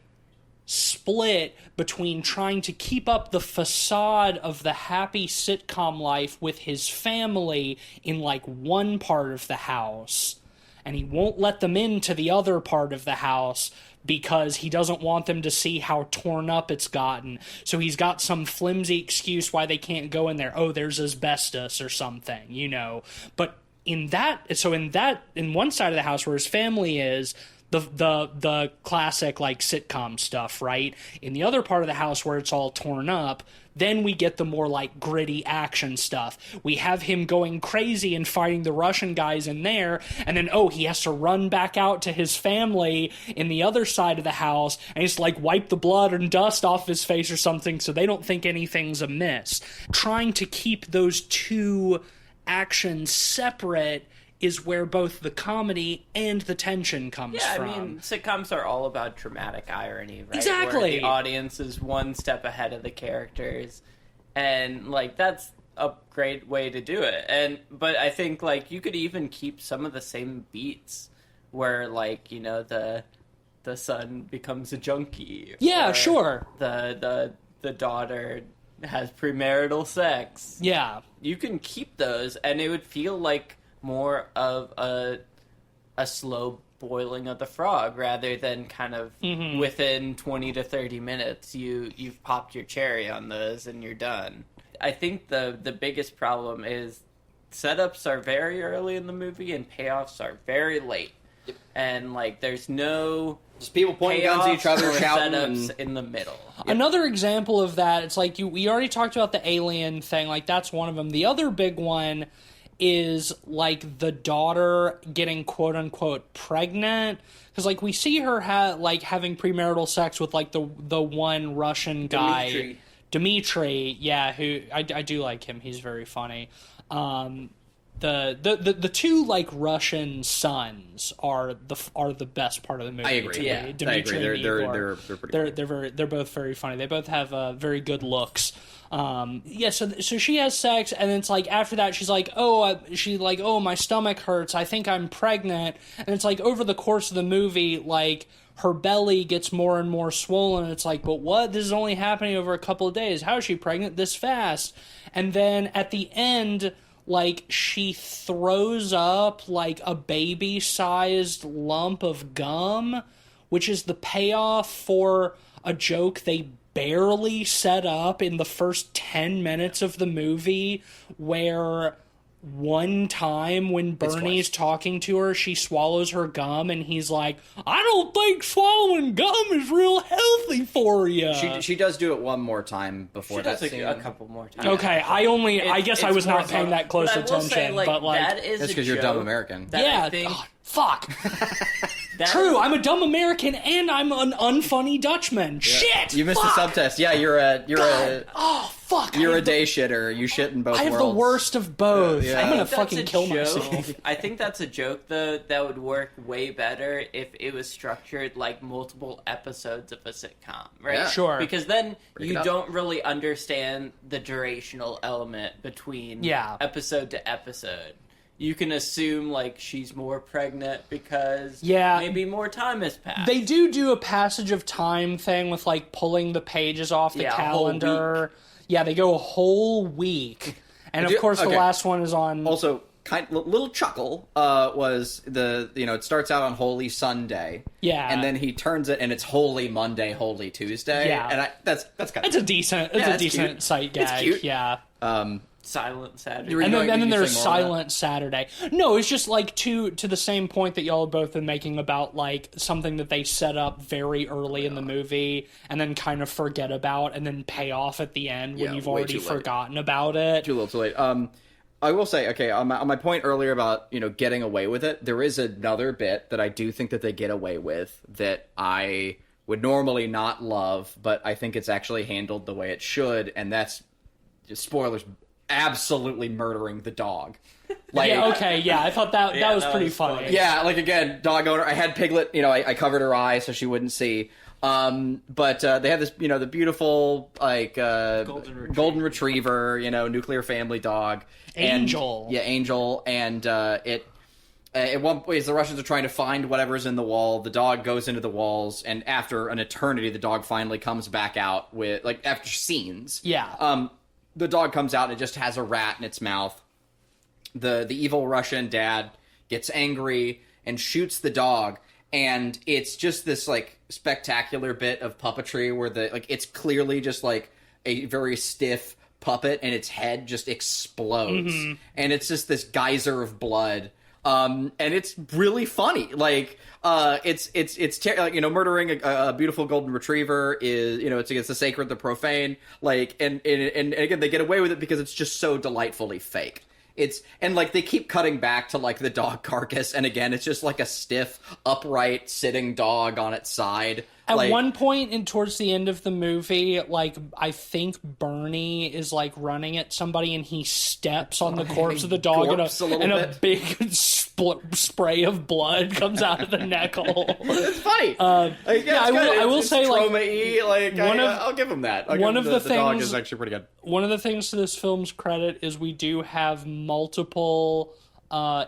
split between trying to keep up the facade of the happy sitcom life with his family in like one part of the house, and he won't let them into the other part of the house because he doesn't want them to see how torn up it's gotten. So he's got some flimsy excuse why they can't go in there. Oh, there's asbestos or something, But in one side of the house where his family is, the classic like sitcom stuff, right? In the other part of the house where it's all torn up, then we get the more like gritty action stuff. We have him going crazy and fighting the Russian guys in there, and then he has to run back out to his family in the other side of the house and just like wipe the blood and dust off his face or something so they don't think anything's amiss. Trying to keep those two actions separate is where both the comedy and the tension comes from. Yeah, I mean, sitcoms are all about dramatic irony, right? Exactly. Where the audience is one step ahead of the characters. And, like, that's a great way to do it. But I think, like, you could even keep some of the same beats where, like, the son becomes a junkie. Yeah, sure. The daughter has premarital sex. Yeah. You can keep those, and it would feel like more of a slow boiling of the frog rather than kind of within 20 to 30 minutes you've popped your cherry on those and you're done. I think the biggest problem is setups are very early in the movie and payoffs are very late. Yep. And like there's no just people pointing guns at each other, shouting, setups in the middle. Yep. Another example of that, it's like we already talked about the alien thing, like that's one of them. The other big one is like the daughter getting quote unquote pregnant, because like we see her having premarital sex with like the one Russian guy, Dmitri, yeah, who I do like him. He's very funny. The two like Russian sons are the best part of the movie. I agree. Yeah, Dmitri and Igor. They're both very funny. They both have very good looks. So she has sex, and it's like after that she's like, oh, my stomach hurts. I think I'm pregnant. And it's like over the course of the movie, like her belly gets more and more swollen. It's like, but what? This is only happening over a couple of days. How is she pregnant this fast? And then at the end, like she throws up like a baby-sized lump of gum, which is the payoff for a joke they barely set up in the first 10 minutes of the movie, where one time when Bernie's talking to her, she swallows her gum, and he's like, I don't think swallowing gum is real healthy for you. She does do it one more time before that scene. A couple more times. Okay, I guess I was not paying that close attention, say, but like... That is that's because you're a dumb American. Yeah, fuck. True, I'm a dumb American and I'm an unfunny Dutchman. Yeah. Shit! You missed the subtest. Yeah, you're a day shitter. You shit in both worlds. I have the worst of both. Yeah. I'm gonna fucking kill myself. I think that's a joke, though, that would work way better if it was structured like multiple episodes of a sitcom, right? Yeah. Sure. Because then you don't really understand the durational element between episode to episode. You can assume, like, she's more pregnant because maybe more time has passed. They do a passage of time thing with, like, pulling the pages off the calendar. Yeah, they go a whole week. And, of course, the last one is on... Also, little chuckle was it starts out on Holy Sunday. Yeah. And then he turns it, and it's Holy Monday, Holy Tuesday. Yeah. And that's kind of... It's a decent sight gag. It's cute. Yeah. Silent Saturday. And then there's Silent Saturday. No, it's just like to the same point that y'all have both been making about like something that they set up very early in the movie and then kind of forget about and then pay off at the end when you've already forgotten about it. Too little, too late. I will say, okay, on my point earlier about, getting away with it, there is another bit that I do think that they get away with that I would normally not love, but I think it's actually handled the way it should, and that's, spoilers, absolutely murdering the dog. Like, I thought that was pretty funny. Yeah, like, again, dog owner, I had Piglet, I covered her eyes so she wouldn't see. But they have this, the beautiful, like, golden retriever, nuclear family dog. Angel. Angel. And, at one point, as the Russians are trying to find whatever's in the wall, the dog goes into the walls, and after an eternity, the dog finally comes back out with, like, after scenes. Yeah. The dog comes out and it just has a rat in its mouth. The evil Russian dad gets angry and shoots the dog, and it's just this, like, spectacular bit of puppetry where it's clearly just, like, a very stiff puppet, and its head just explodes. Mm-hmm. And it's just this geyser of blood. And it's really funny. Like, murdering a beautiful golden retriever is, it's against the sacred, the profane. Like, and again, they get away with it because it's just so delightfully fake. They keep cutting back to, like, the dog carcass, and again, it's just like a stiff, upright, sitting dog on its side. At one point towards the end of the movie, like, I think Bernie is, like, running at somebody and he steps on the corpse of the dog and a big spray of blood comes out of the neck hole. It's funny. I will say, like, I'll give him that. The dog is actually pretty good. One of the things to this film's credit is we do have multiple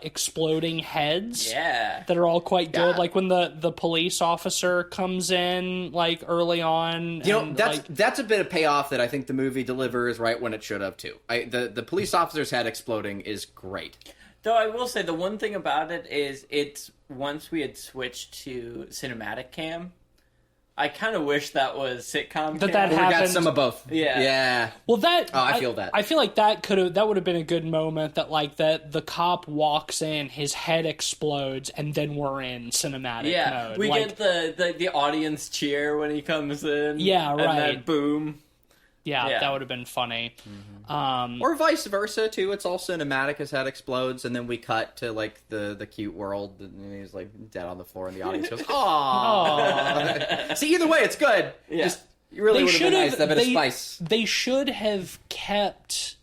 exploding heads that are all quite good. Yeah. Like when the police officer comes in, like, early on. That's a bit of payoff that I think the movie delivers right when it should have too. The police officer's head exploding is great. Though I will say the one thing about it is it's once we had switched to cinematic cam, I kind of wish that was sitcom. That happened. We got some of both. Yeah. Well, I feel that. I feel like that would have been a good moment. That, like, the cop walks in, his head explodes, and then we're in cinematic mode. We get the audience cheer when he comes in. Yeah, right. And then boom. Yeah, that would have been funny. Mm-hmm. Or vice versa, too. It's all cinematic, his head explodes, and then we cut to, like, the cute world, and he's, like, dead on the floor, and the audience goes, aww. See, either way, it's good. Yeah. Just, it really would have been nice, that bit of spice. They should have kept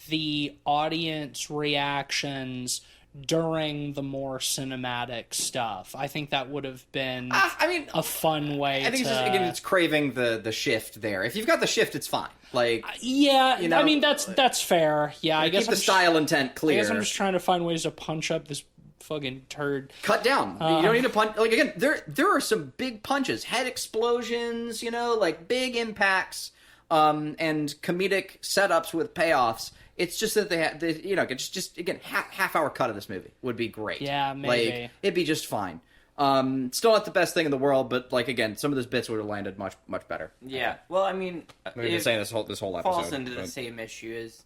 the audience reactions during the more cinematic stuff. I think that would have been a fun way I think it's craving the shift there. If you've got the shift, it's fine. Like, I mean, that's fair. Yeah, I guess keep the style intent clear. I guess I'm just trying to find ways to punch up this fucking turd. Cut down. You don't need to punch. Like, again, there are some big punches, head explosions, like big impacts, and comedic setups with payoffs. It's just that just again, half hour cut of this movie would be great. Yeah, maybe. Like, it'd be just fine. Still not the best thing in the world, but like again, some of those bits would have landed much better. Yeah. Well, I mean, We've been saying this whole episode falls into the same issue as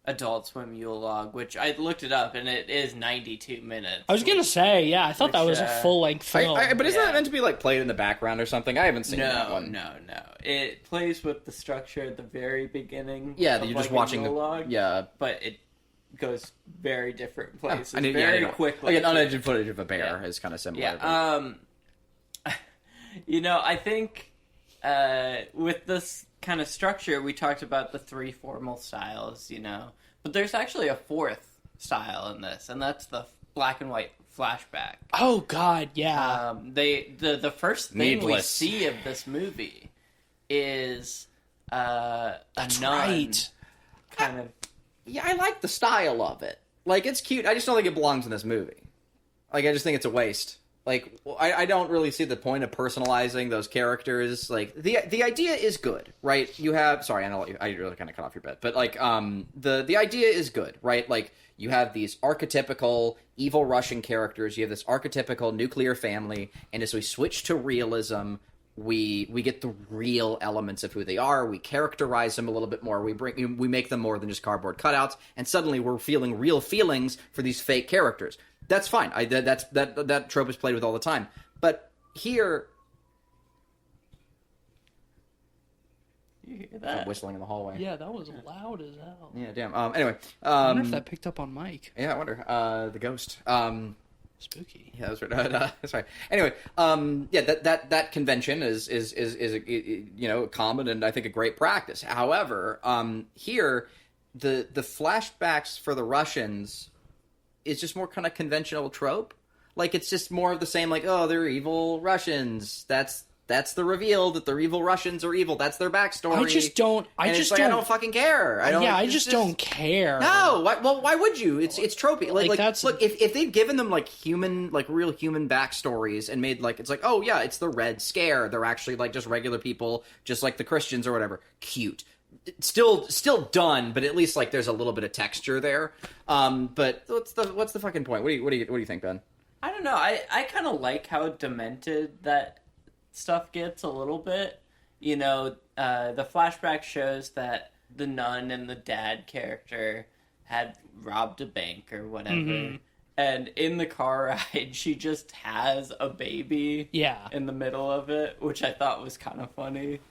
Adult Swim Yule Log, which I looked it up and it is 92 minutes. I was gonna say, yeah, I thought that was a full length film. But isn't that meant to be like played in the background or something? I haven't seen that one. No. It plays with the structure at the very beginning. Yeah, you're just watching the log. Yeah, but it goes very different places Like quickly. an unedited footage of a bear is kind of similar. Yeah. I think with this kind of structure, we talked about the 3 formal styles, but there's actually a 4th style in this, and that's the black and white flashback. Oh God, yeah. The first thing we see of this movie is a nun. Right. Kind of. Yeah, I like the style of it. Like, it's cute. I just don't think it belongs in this movie. Like, I just think it's a waste. Like, I don't really see the point of personalizing those characters. Like, the idea is good, right? You have... Sorry, I really kind of cut off your bit. But, like, the idea is good, right? Like, you have these archetypical evil Russian characters. You have this archetypical nuclear family. And as we switch to realism... We get the real elements of who they are. We characterize them a little bit more. We make them more than just cardboard cutouts, and suddenly we're feeling real feelings for these fake characters. That's fine. That trope is played with all the time. But here, you hear that whistling in the hallway? Yeah, that was loud as hell. Yeah, damn. Anyway, I wonder if that picked up on mic. Yeah, I wonder. The ghost. Spooky. Yeah, that's right. That's right. Anyway, that convention is common and I think a great practice. However, here the flashbacks for the Russians is just more kind of conventional trope. Like, it's just more of the same. Like, oh, they're evil Russians. That's the reveal that the evil Russians are evil. That's their backstory. I don't fucking care. I just don't care. No, why would you? It's tropey. Like that's... Look, if they'd given them real human backstories and made it's like, oh yeah, it's the Red Scare. They're actually just regular people, just like the Christians or whatever. Cute. Still done, but at least there's a little bit of texture there. But what's the fucking point? What do you think, Ben? I don't know. I kind of like how demented that stuff gets a little bit. The flashback shows that the nun and the dad character had robbed a bank or whatever. Mm-hmm. And in the car ride, she just has a baby in the middle of it, which I thought was kind of funny.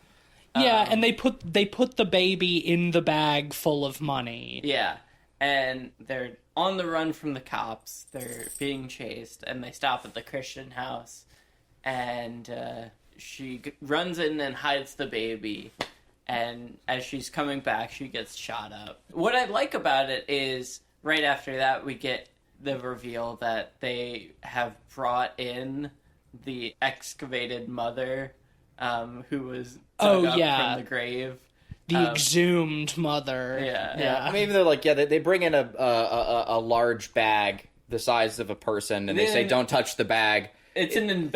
Yeah, and they put the baby in the bag full of money. Yeah, and they're on the run from the cops. They're being chased, and they stop at the Christian house. And she runs in and hides the baby. And as she's coming back, she gets shot up. What I like about it is, right after that, we get the reveal that they have brought in the excavated mother, who was dug up from the grave. The exhumed mother. Yeah. I mean, even though, they bring in a large bag the size of a person, and they say, don't touch the bag. It's an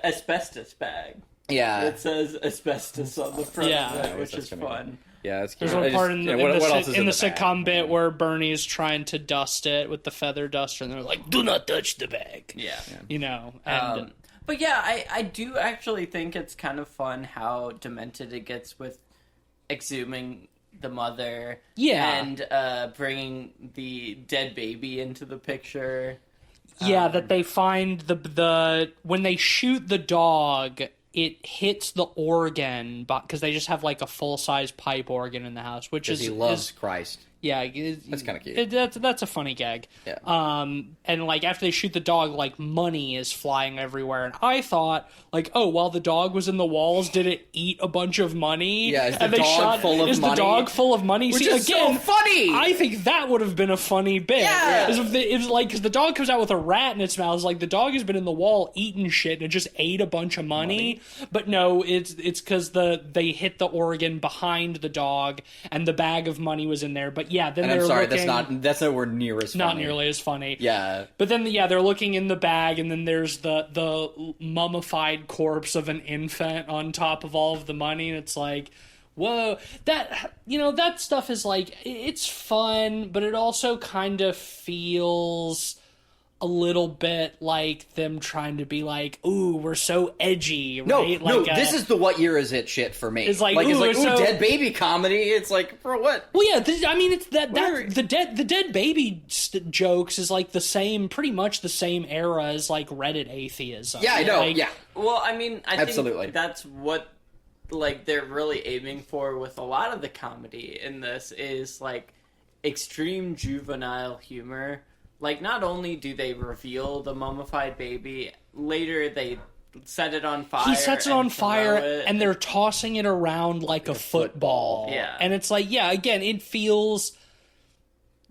asbestos bag. Yeah. It says asbestos on the front of it, which is fun. Yeah, that's cute. There's one part in the sitcom bit where Bernie's trying to dust it with the feather duster, and they're like, do not touch the bag. Yeah. And... but yeah, I do actually think it's kind of fun how demented it gets with exhuming the mother. Yeah. And bringing the dead baby into the picture. Yeah, that they find the when they shoot the dog, it hits the organ, because they just have a full-size pipe organ in the house, which is... he loves Christ. Yeah. That's kind of cute. That's a funny gag. Yeah. And, after they shoot the dog, money is flying everywhere. And I thought, while the dog was in the walls, did it eat a bunch of money? Yeah, is the dog full of money? Is the dog full of money? Which is so funny! I think that would have been a funny bit. Yeah! Because the dog comes out with a rat in its mouth. It's the dog has been in the wall eating shit, and it just ate a bunch of money. But no, it's because they hit the organ behind the dog, and the bag of money was in there. But yeah, then I'm sorry, that's nowhere near as funny. Not nearly as funny. Yeah. But then, they're looking in the bag, and then there's the mummified corpse of an infant on top of all of the money, and it's whoa. That stuff is it's fun, but it also kind of feels a little bit like them trying to be like, ooh, we're so edgy, No, right? no, Like, this is the what year is it shit for me. It's like, ooh, so... dead baby comedy. It's like, for what? Well, yeah, it's the dead baby jokes is like the same, pretty much the same era as like Reddit atheism. Yeah, I know. Like, yeah, Well, I mean, I absolutely. think that's what like they're really aiming for with a lot of the comedy in this is like extreme juvenile humor. Like, not only do they reveal the mummified baby, later they set it on fire. He sets it on fire, and they're tossing it around like a football. Yeah. And it's like, yeah, again, it feels...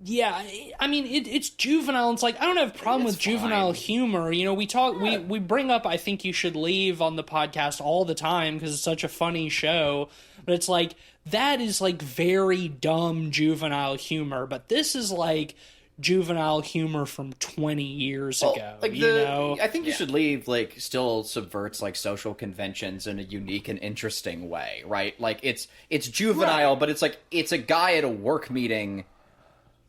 Yeah, I mean, it's juvenile. It's like, I don't have a problem with juvenile humor. You know, we bring up I Think You Should Leave on the podcast all the time because it's such a funny show. But it's like, that is like very dumb juvenile humor. But this is like juvenile humor from 20 years ago. Like you know? I think you should leave, like, still subverts like social conventions in a unique and interesting way, right? Like, it's juvenile, but it's like, it's a guy at a work meeting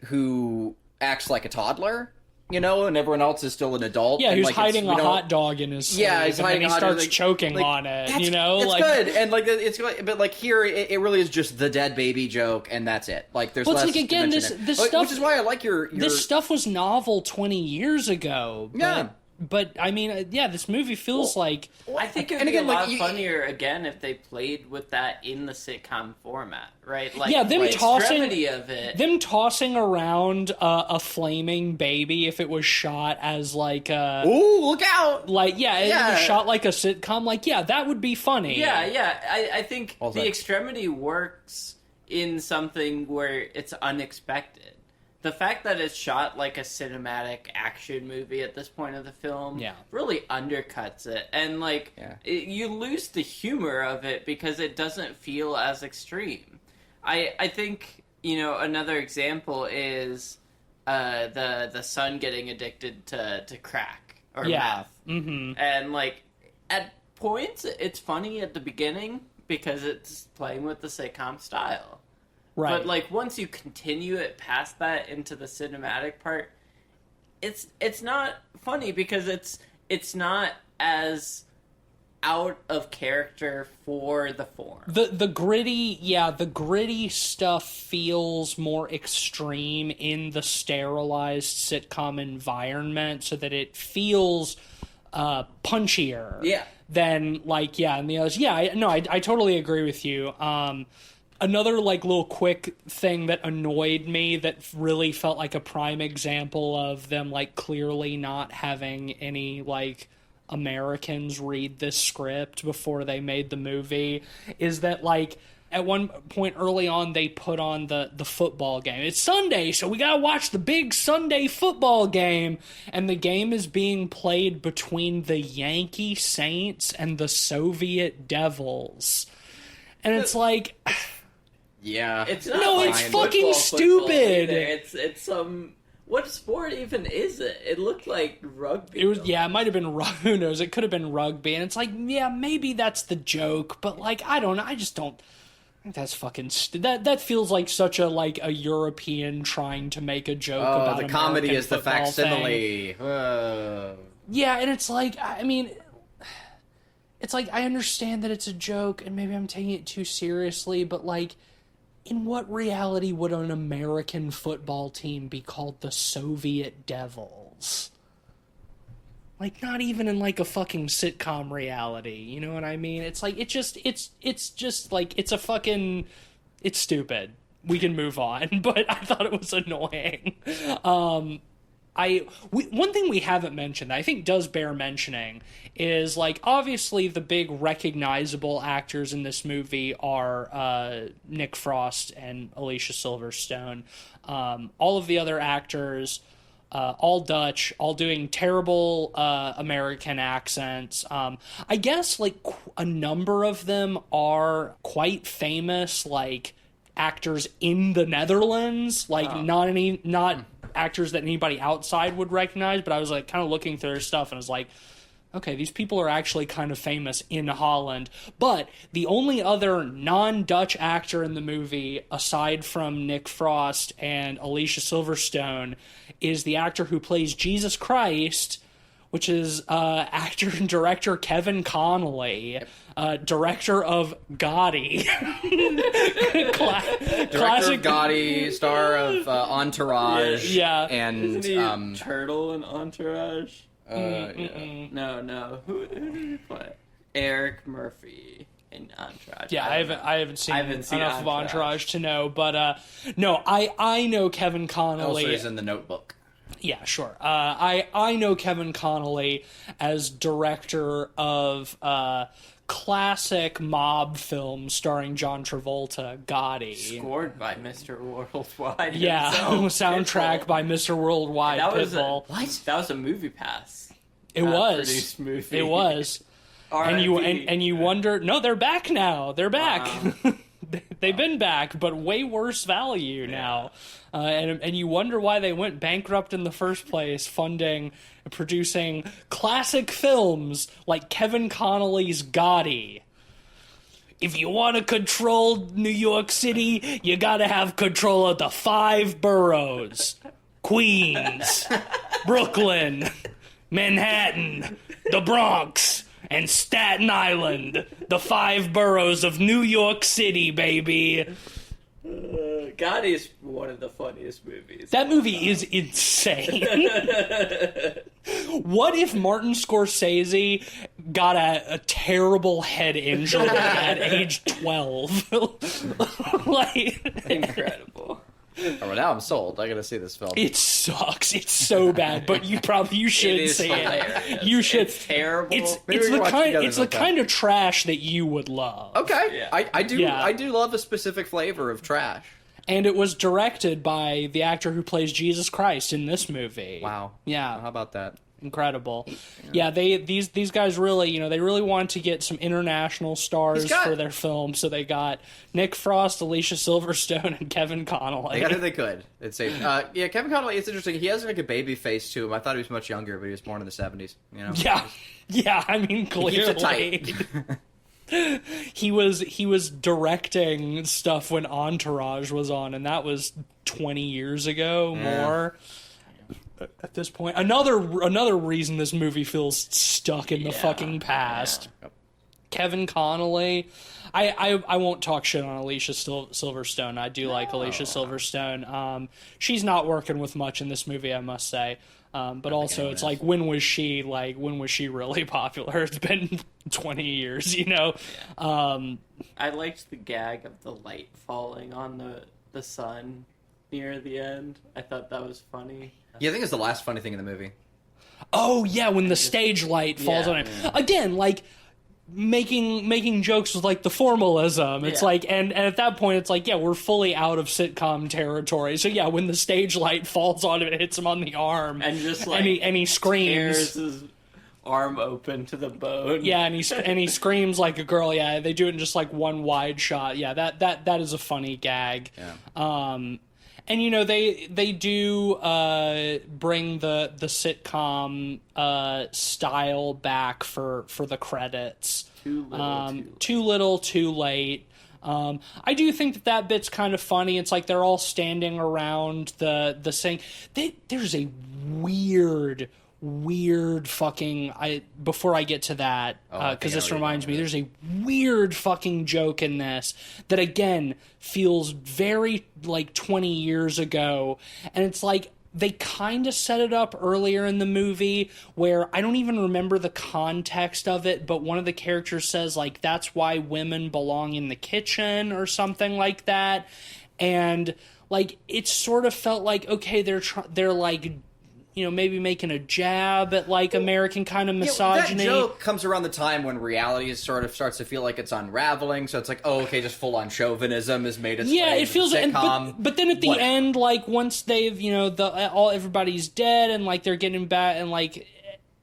who acts like a toddler, you know, and everyone else is still an adult. Yeah, and, who's like, hot dog in his sleeve. Yeah, he's hiding and a he hot starts dog, choking on it, you know? It's like, good, and like, it's like, but like here, it really is just the dead baby joke, and that's it. Like, there's well, it's less like, again, dimension this there. stuff... Which is why I like your... This stuff was novel 20 years ago. Yeah. But, I mean, yeah, this movie feels like... I think it would be a lot funnier, again, if they played with that in the sitcom format, right? Like, yeah, the extremity of it. Them tossing around a flaming baby if it was shot as, like, a... Ooh, look out! Like, yeah, it was shot like a sitcom. Like, yeah, that would be funny. Yeah. I think the extremity works in something where it's unexpected. The fact that it's shot like a cinematic action movie at this point of the film really undercuts it. And, like, you lose the humor of it because it doesn't feel as extreme. I think, you know, another example is the son getting addicted to crack or meth. Mm-hmm. And, like, at points, it's funny at the beginning because it's playing with the sitcom style. Right. But, like, once you continue it past that into the cinematic part, it's not funny because it's not as out of character for the form. The gritty stuff feels more extreme in the sterilized sitcom environment so that it feels punchier. Yeah. Than, like, and the others. Yeah, I totally agree with you. Another, like, little quick thing that annoyed me that really felt like a prime example of them, like, clearly not having any, like, Americans read this script before they made the movie is that, like, at one point early on they put on the football game. It's Sunday, so we gotta watch the big Sunday football game. And the game is being played between the Yankee Saints and the Soviet Devils. And it's like... Yeah. It's not it's fucking stupid. It's some... What sport even is it? It looked like rugby. It was, it might have been, who knows, it could have been rugby. And it's like, yeah, maybe that's the joke, but, like, I don't know, I just don't... I think that's fucking... That feels like such a, like, a European trying to make a joke about the American comedy is the football facsimile. Yeah, and it's like, I mean... It's like, I understand that it's a joke, and maybe I'm taking it too seriously, but, like... In what reality would an American football team be called the Soviet Devils? Like, not even in, like, a fucking sitcom reality, you know what I mean? It's like, it's just, like, it's a fucking, it's stupid. We can move on, but I thought it was annoying. One thing we haven't mentioned that I think does bear mentioning is, like, obviously the big recognizable actors in this movie are Nick Frost and Alicia Silverstone. All of the other actors, all Dutch, all doing terrible American accents. I guess, like, a number of them are quite famous, like, actors in the Netherlands, like, not actors that anybody outside would recognize, but I was, like, kind of looking through their stuff and I was like, okay, these people are actually kind of famous in Holland. But the only other non-Dutch actor in the movie, aside from Nick Frost and Alicia Silverstone, is the actor who plays Jesus Christ, which is actor and director Kevin Connolly, director of Gotti. Director of Gotti, star of Entourage. Yeah. And Isn't he Turtle in Entourage? yeah. No. Who did he play? Eric Murphy in Entourage. Yeah, I haven't seen enough enough of Entourage to know, but no, I know Kevin Connolly. Also, he's in The Notebook. Yeah, sure. I know Kevin Connolly as director of classic mob film starring John Travolta, Gotti. Scored by Mr. Worldwide. Yeah, soundtrack Pitbull. by Mr. Worldwide, Pitbull. That was a Movie Pass. It was. Produced movie. It was. And you wonder, no, they're back now. They're back. Wow. They've been back, but way worse value now. And you wonder why they went bankrupt in the first place, funding and producing classic films like Kevin Connolly's Gotti. If you want to control New York City, you gotta have control of the 5 boroughs. Queens, Brooklyn, Manhattan, the Bronx, and Staten Island, the 5 boroughs of New York City, baby. Gotti is one of the funniest movies. That movie is insane. What if Martin Scorsese got a terrible head injury at age 12? Incredible. Oh, well, now I'm sold. I gotta see this film. It sucks. It's so bad, but you should see it. You should. It's terrible. It's Maybe we can watch it together the sometime. kind of trash that you would love. Okay, Yeah. I do love a specific flavor of trash. And it was directed by the actor who plays Jesus Christ in this movie. Wow. Yeah. How about that? Incredible. Yeah, these guys really, they really wanted to get some international stars for their film, so they got Nick Frost, Alicia Silverstone, and Kevin Connolly. They got who they could. It's safe. Yeah, Kevin Connolly, it's interesting. He has like a baby face to him. I thought he was much younger, but he was born in the 70s. You know? Yeah, I mean, clearly. He keeps it tight. He was directing stuff when Entourage was on, and that was 20 years ago, more. At this point, another reason this movie feels stuck in the fucking past. Yeah. Kevin Connolly, I won't talk shit on Alicia Silverstone. I do like Alicia Silverstone. She's not working with much in this movie, I must say. But also, it's like, when was she really popular? It's been 20 years, you know. Yeah. I liked the gag of the light falling on the sun near the end. I thought that was funny. Yeah, I think it's the last funny thing in the movie. Oh yeah, when the stage light falls on it again, like making jokes with like the formalism. It's like, and at that point, it's like, yeah, we're fully out of sitcom territory. So yeah, when the stage light falls on him, it hits him on the arm, and just like and he screams. Tears his arm open to the bone. Yeah, and he screams like a girl. Yeah, they do it in just like one wide shot. Yeah, that is a funny gag. Yeah. And they do bring the sitcom style back for the credits. Too little, too late. I do think that bit's kind of funny. It's like they're all standing around the sink. There's a weird fucking before I get to that, because this reminds me, there's a weird fucking joke in this that again feels very like 20 years ago, and it's like they kind of set it up earlier in the movie where I don't even remember the context of it, but one of the characters says like, that's why women belong in the kitchen or something like that, and like it sort of felt like, okay, they're like, maybe making a jab at, like, American kind of misogyny. That joke comes around the time when reality sort of starts to feel like it's unraveling, so it's like, oh, okay, just full-on chauvinism has made its way it feels into the sitcom. but then at the end, like, once they've, everybody's dead, and, like, they're getting back, and, like,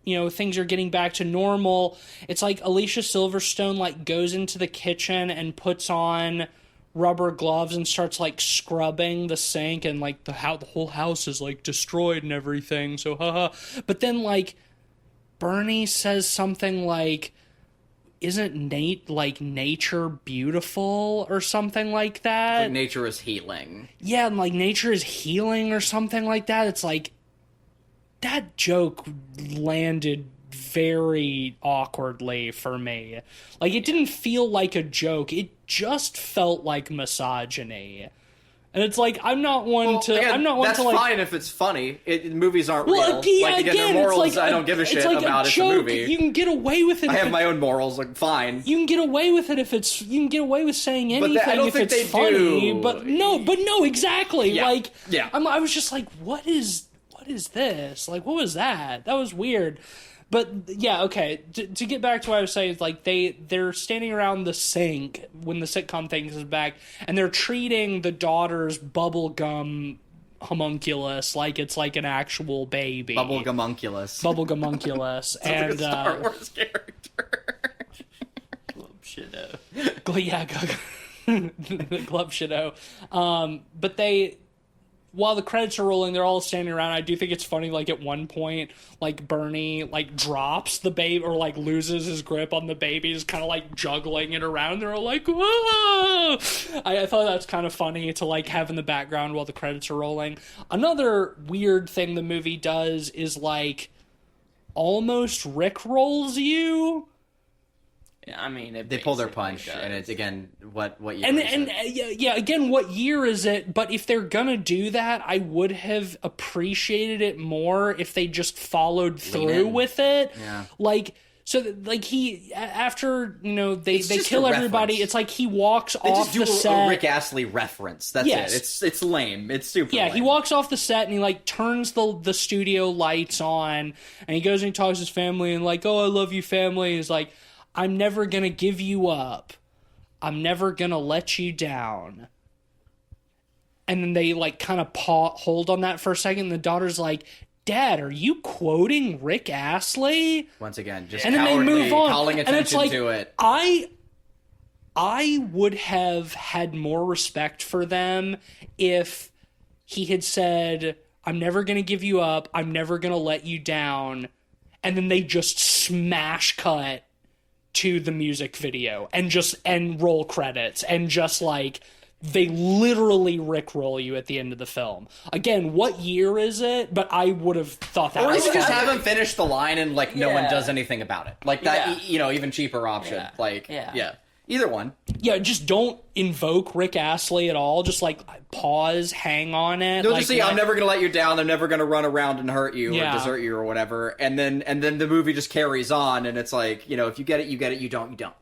things are getting back to normal, it's like Alicia Silverstone, like, goes into the kitchen and puts on rubber gloves and starts like scrubbing the sink, and like the whole house is like destroyed and everything, so haha. But then like Bernie says something like, isn't nature beautiful or something like that? Like nature is healing. Yeah, and like nature is healing or something like that. It's like, that joke landed very awkwardly for me. Like, it didn't feel like a joke. It just felt like misogyny. And it's like, I'm not one to like... That's fine if it's funny. Movies aren't real. Yeah, like, again, their morals, I don't give a shit about. It's a movie. You can get away with it. I have my own morals. Like, fine. You can get away with it if it's... You can get away with saying anything if it's funny. Do. But no, exactly. Yeah. Like, yeah. I was just like, what is this? Like, what was that? That was weird. But yeah, okay. To get back to what I was saying, like they're standing around the sink when the sitcom thing is back, and they're treating the daughter's bubblegum homunculus like it's like an actual baby. Bubblegumunculus. Bubblegumunculus. And like a Star Wars character. Globe Shadow. Yeah, the Globe Shadow. But while the credits are rolling, they're all standing around. I do think it's funny, like, at one point, like, Bernie, like, drops the baby, or, like, loses his grip on the baby, just kind of, like, juggling it around. They're all like, whoa! I thought that's kind of funny to, like, have in the background while the credits are rolling. Another weird thing the movie does is, like, almost rickrolls you. I mean, they pull their punch, and it's, again, what year is it? Yeah, again, what year is it? But if they're gonna do that, I would have appreciated it more if they just followed through with it. Yeah. Like, so, like, he, after, you know, they kill everybody, it's like he walks off the set. A Rick Astley reference. That's it. It's lame. It's super lame. He walks off the set and he, like, turns the studio lights on, and he goes and he talks to his family and, like, oh, I love you, family. He's like, I'm never gonna give you up. I'm never gonna let you down. And then they, like, kind of hold on that for a second, and the daughter's like, Dad, are you quoting Rick Astley? Once again, just and then they move on. calling attention to it. I would have had more respect for them if he had said, I'm never gonna give you up, I'm never gonna let you down, and then they just smash cut to the music video and roll credits and just, like, they literally rickroll you at the end of the film. Again, what year is it? But I would have thought that. Or even just have him finish the line and, like, no one does anything about it. Like that, Yeah. Even cheaper option. Yeah. Like, Yeah. Either one. Yeah, just don't invoke Rick Astley at all. Just, like, pause, hang on it. You'll like, just see, I'm never going to let you down. I'm never going to run around and hurt you or desert you or whatever. And then the movie just carries on, and it's like, if you get it, you get it. You don't, you don't.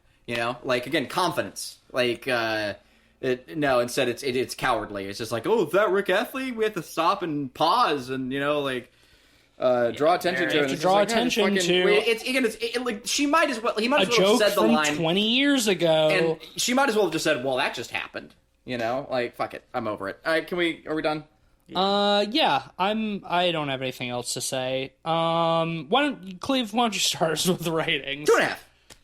Like, again, confidence. Like, instead it's cowardly. It's just like, oh, is that Rick Astley? We have to stop and pause and, draw attention to it. Draw attention to. She might as well. He might as well joke have said the from line 20 years ago, and she might as well have just said, "Well, that just happened." Like, fuck it, I'm over it. All right, are we done? Yeah, I don't have anything else to say. Why don't you start us with the ratings? 2.5.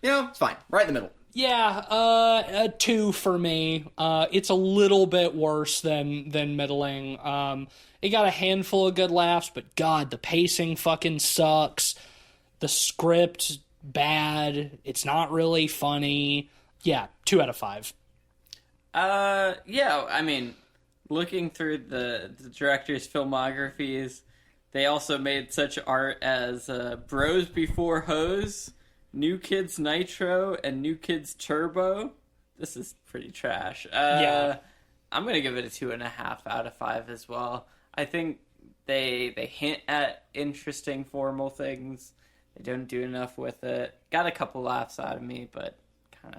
It's fine, right in the middle. Yeah, a 2 for me. It's a little bit worse than middling. It got a handful of good laughs, but God, the pacing fucking sucks. The script, bad. It's not really funny. Yeah, 2 out of 5. Yeah, I mean, looking through the director's filmographies, they also made such art as Bros Before Hoes, New Kids Nitro, and New Kids Turbo. This is pretty trash. Yeah. I'm going to give it a 2.5 out of 5 as well. I think they hint at interesting formal things. They don't do enough with it. Got a couple laughs out of me, but kind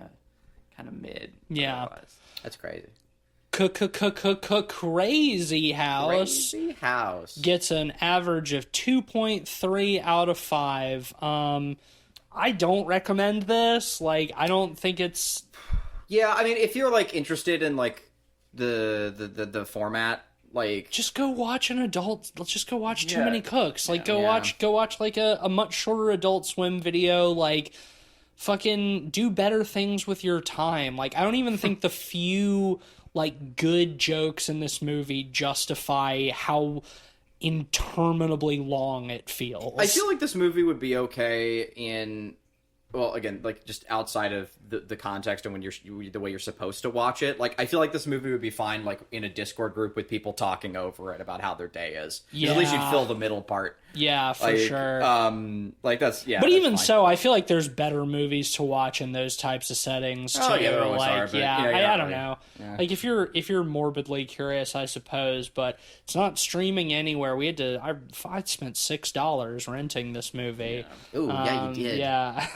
of mid. Yeah. Otherwise. That's crazy. Crazy House. Crazy House gets an average of 2.3 out of 5. I don't recommend this. Like, I don't think it's... Yeah, I mean, if you're, like, interested in, like, the format, like... Just go watch an adult... Let's just go watch Too Many Cooks. Like, go watch, like, a much shorter Adult Swim video. Like, fucking do better things with your time. Like, I don't even think the few, like, good jokes in this movie justify how interminably long it feels. I feel like this movie would be okay in, well, again, like just outside of the context and when the way you're supposed to watch it. Like, I feel like this movie would be fine, like in a Discord group with people talking over it about how their day is. Yeah. At least you'd fill the middle part. Yeah, for Like, sure. Like that's but that's even fine. so, I feel like there's better movies to watch in those types of settings too. Oh, yeah, there always like, are, but, yeah, you know, you're I not don't really- know. yeah. Like if you're morbidly curious, I suppose, but it's not streaming anywhere. I spent $6 renting this movie. Yeah. Ooh, yeah, you did. Yeah,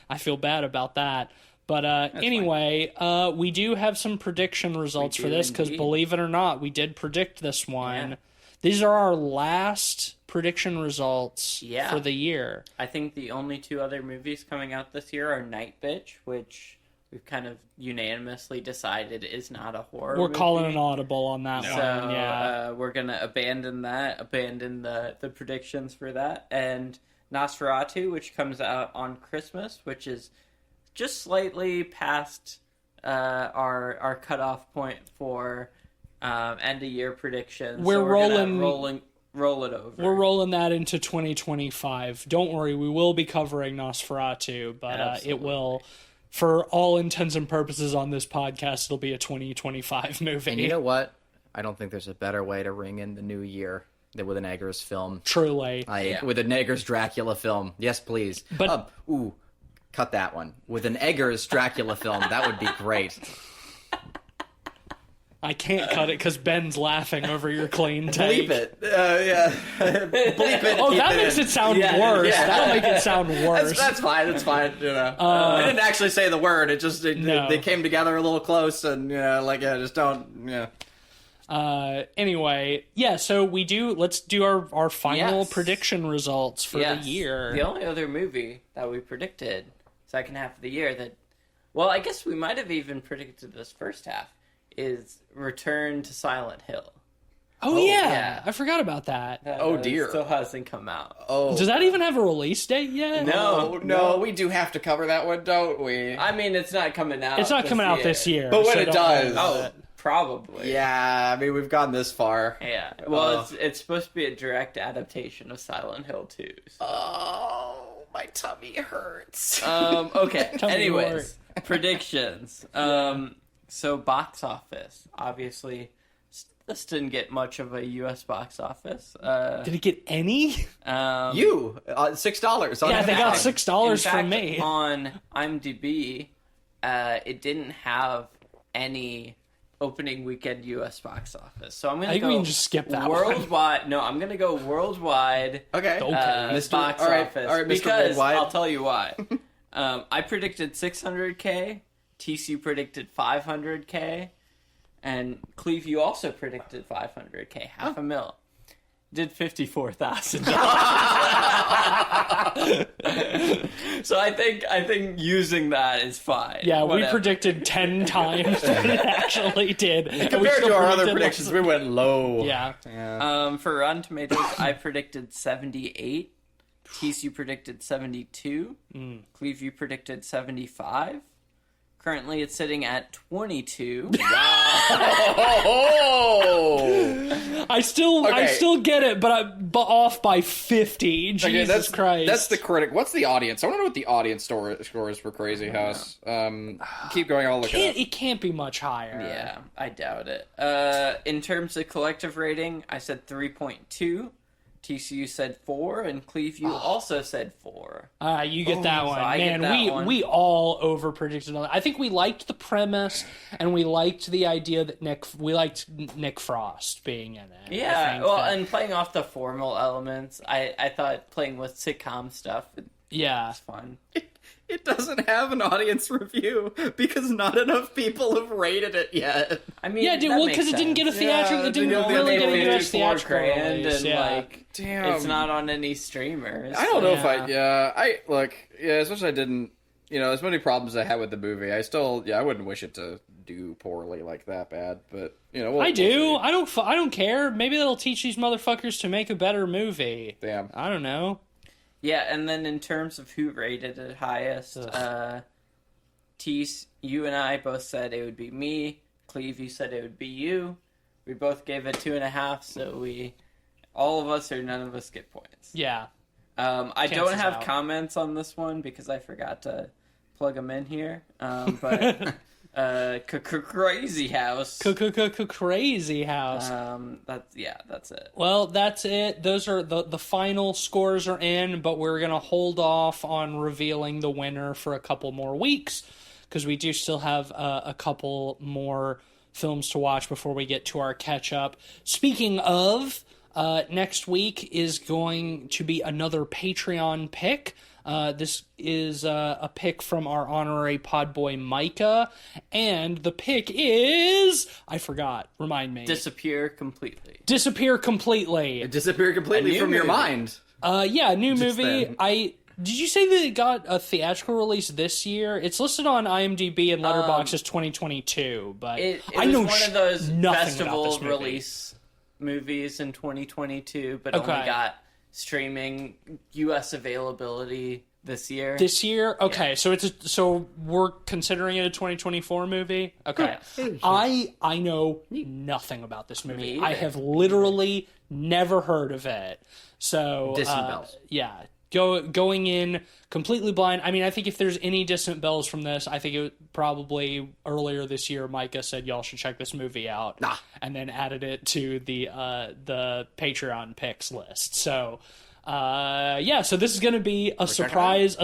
I feel bad about that. But anyway, we do have some prediction results for do this because, indeed. believe it or not, we did predict this one. Yeah. These are our last prediction results Yeah. for the year. I think the only two other movies coming out this year are Night Bitch, which we've kind of unanimously decided is not a horror We're movie. calling an audible on that So one. Yeah. we're going to abandon the predictions for that. And Nosferatu, which comes out on Christmas, which is just slightly past our cutoff point for end of year predictions. We're so we're gonna rolling- roll it over. We're rolling that into 2025. Don't worry, we will be covering Nosferatu, but it Absolutely. will, for all intents and purposes on this podcast, it'll be a 2025 movie. And you know what? I don't think there's a better way to ring in the new year than with an Eggers film. Truly. With an Eggers Dracula film. Yes, please. But- Cut that one. With an Eggers Dracula film, that would be great. I can't cut it because Ben's laughing over your clean take. Bleep it. Yeah. Bleep it. Oh, keep that it makes in. it sound Yeah, worse. yeah. That'll make it sound worse. That's fine. That's fine. You know, I didn't actually say the word. It just No. they came together a little close, and just don't. Yeah. Anyway, yeah, so let's do our final Yes. prediction results for Yes. the year. The only other movie that we predicted second half of the year that, well, I guess we might have even predicted this first half, is Return to Silent Hill. Oh, yeah. yeah. I forgot about that. That, Oh, dear. Still hasn't come out. Oh. Does that even have a release date yet? No. We do have to cover that one, don't we? I mean, it's not coming out. It's not coming out this year. But when so it don't does- worry about Oh, it. probably. Yeah, I mean, we've gone this far. Yeah. Well, it's supposed to be a direct adaptation of Silent Hill 2. So. Oh, my tummy hurts. Okay. Tell me Anyways, predictions. So box office. Obviously, this didn't get much of a U.S. box office. Did it get any? $6. Yeah, they got $6 In from fact, me. On IMDb, it didn't have any opening weekend U.S. box office. So I'm going I to think go we can just skip that one. worldwide. No, I'm going to go worldwide. Okay. Mr. Box all right, office. all right, Mr. Because Worldwide. I'll tell you why. I predicted 600K. TC predicted 500K. And Cleve, you also predicted 500K, half a mil. Did $54,000. So I think using that is fine. Yeah, we Whatever. predicted 10 times what it actually did. And we Compared still to our other predicted predictions, less. we went low. Yeah. For Rotten Tomatoes, I predicted 78. TC predicted 72. Cleve, you predicted 75. Currently, it's sitting at 22. Oh! I still get it, but off by 50. Jesus Okay, that's Christ. That's the critic. What's the audience? I want to know what the audience score is for Krazy House. Keep going. I'll look it up. It can't be much higher. Yeah, I doubt it. In terms of collective rating, I said 3.2. TCU said 4, and Cleve, you also said 4. You get that one. so I get Man, that one. we all over predicted. I think we liked the premise, and we liked the idea that we liked Nick Frost being in it. Yeah, well, and playing off the formal elements, I thought playing with sitcom stuff yeah. was fun. It doesn't have an audience review because not enough people have rated it yet. I mean, Yeah, dude. that Well, makes because it didn't get a sense. theatrical. Yeah, it didn't it didn't really get get a US 54 theatrical grand, release. and Yeah. like, Damn. it's not on any streamers. I don't know if Yeah. I look, especially I didn't, as many problems I had with the movie, I still, I wouldn't wish it to do poorly like that bad, but, I do. I don't care. Maybe that'll teach these motherfuckers to make a better movie. Damn. I don't know. Yeah, and then in terms of who rated it highest, Tease, you and I both said it would be me. Cleve, you said it would be you. We both gave it 2.5, so we all of us or none of us get points. Yeah. I don't Chances have out. comments on this one because I forgot to plug them in here. But Krazy House. Krazy House. That's it. Well, that's it. Those are the final scores are in, but we're going to hold off on revealing the winner for a couple more weeks because we do still have a couple more films to watch before we get to our catch up. Speaking of, next week is going to be another Patreon pick. This is a pick from our honorary podboy Micah, and the pick is... I forgot. Remind me. Disappear completely. It disappeared completely from your mind. Yeah, new Just movie. then. Did you say that it got a theatrical release this year? It's listed on IMDb and Letterboxd as 2022, but It I was know one of those nothing about festival this movie. release movies in 2022, but Okay. only got streaming U.S. availability this year. This year? Okay, so we're considering it a 2024 movie? Okay. I know nothing about this movie. Me I either. have literally never heard of it. So Distant bells. Yeah. Going in completely blind. I mean, I think if there's any distant bells from this, I think it probably earlier this year Micah said y'all should check this movie out, and then added it to the Patreon picks list. So so this is going to be a surprise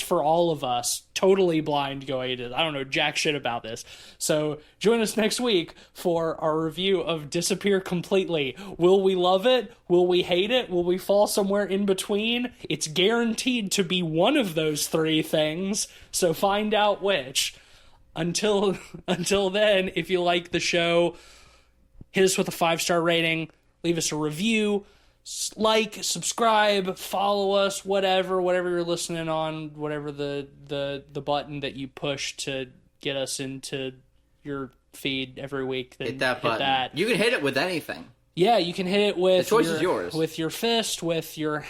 for all of us, totally blind going into it. I don't know jack shit about this. So join us next week for our review of Disappear Completely. Will we love it? Will we hate it? Will we fall somewhere in between? It's guaranteed to be one of those three things, so find out which. Until then, if you like the show, hit us with a 5-star rating, leave us a review, like, subscribe, follow us, whatever you're listening on, whatever the button that you push to get us into your feed every week. Then Hit that button. That. You can hit it with anything. Yeah, you can hit it with The choice is yours. With your fist, with a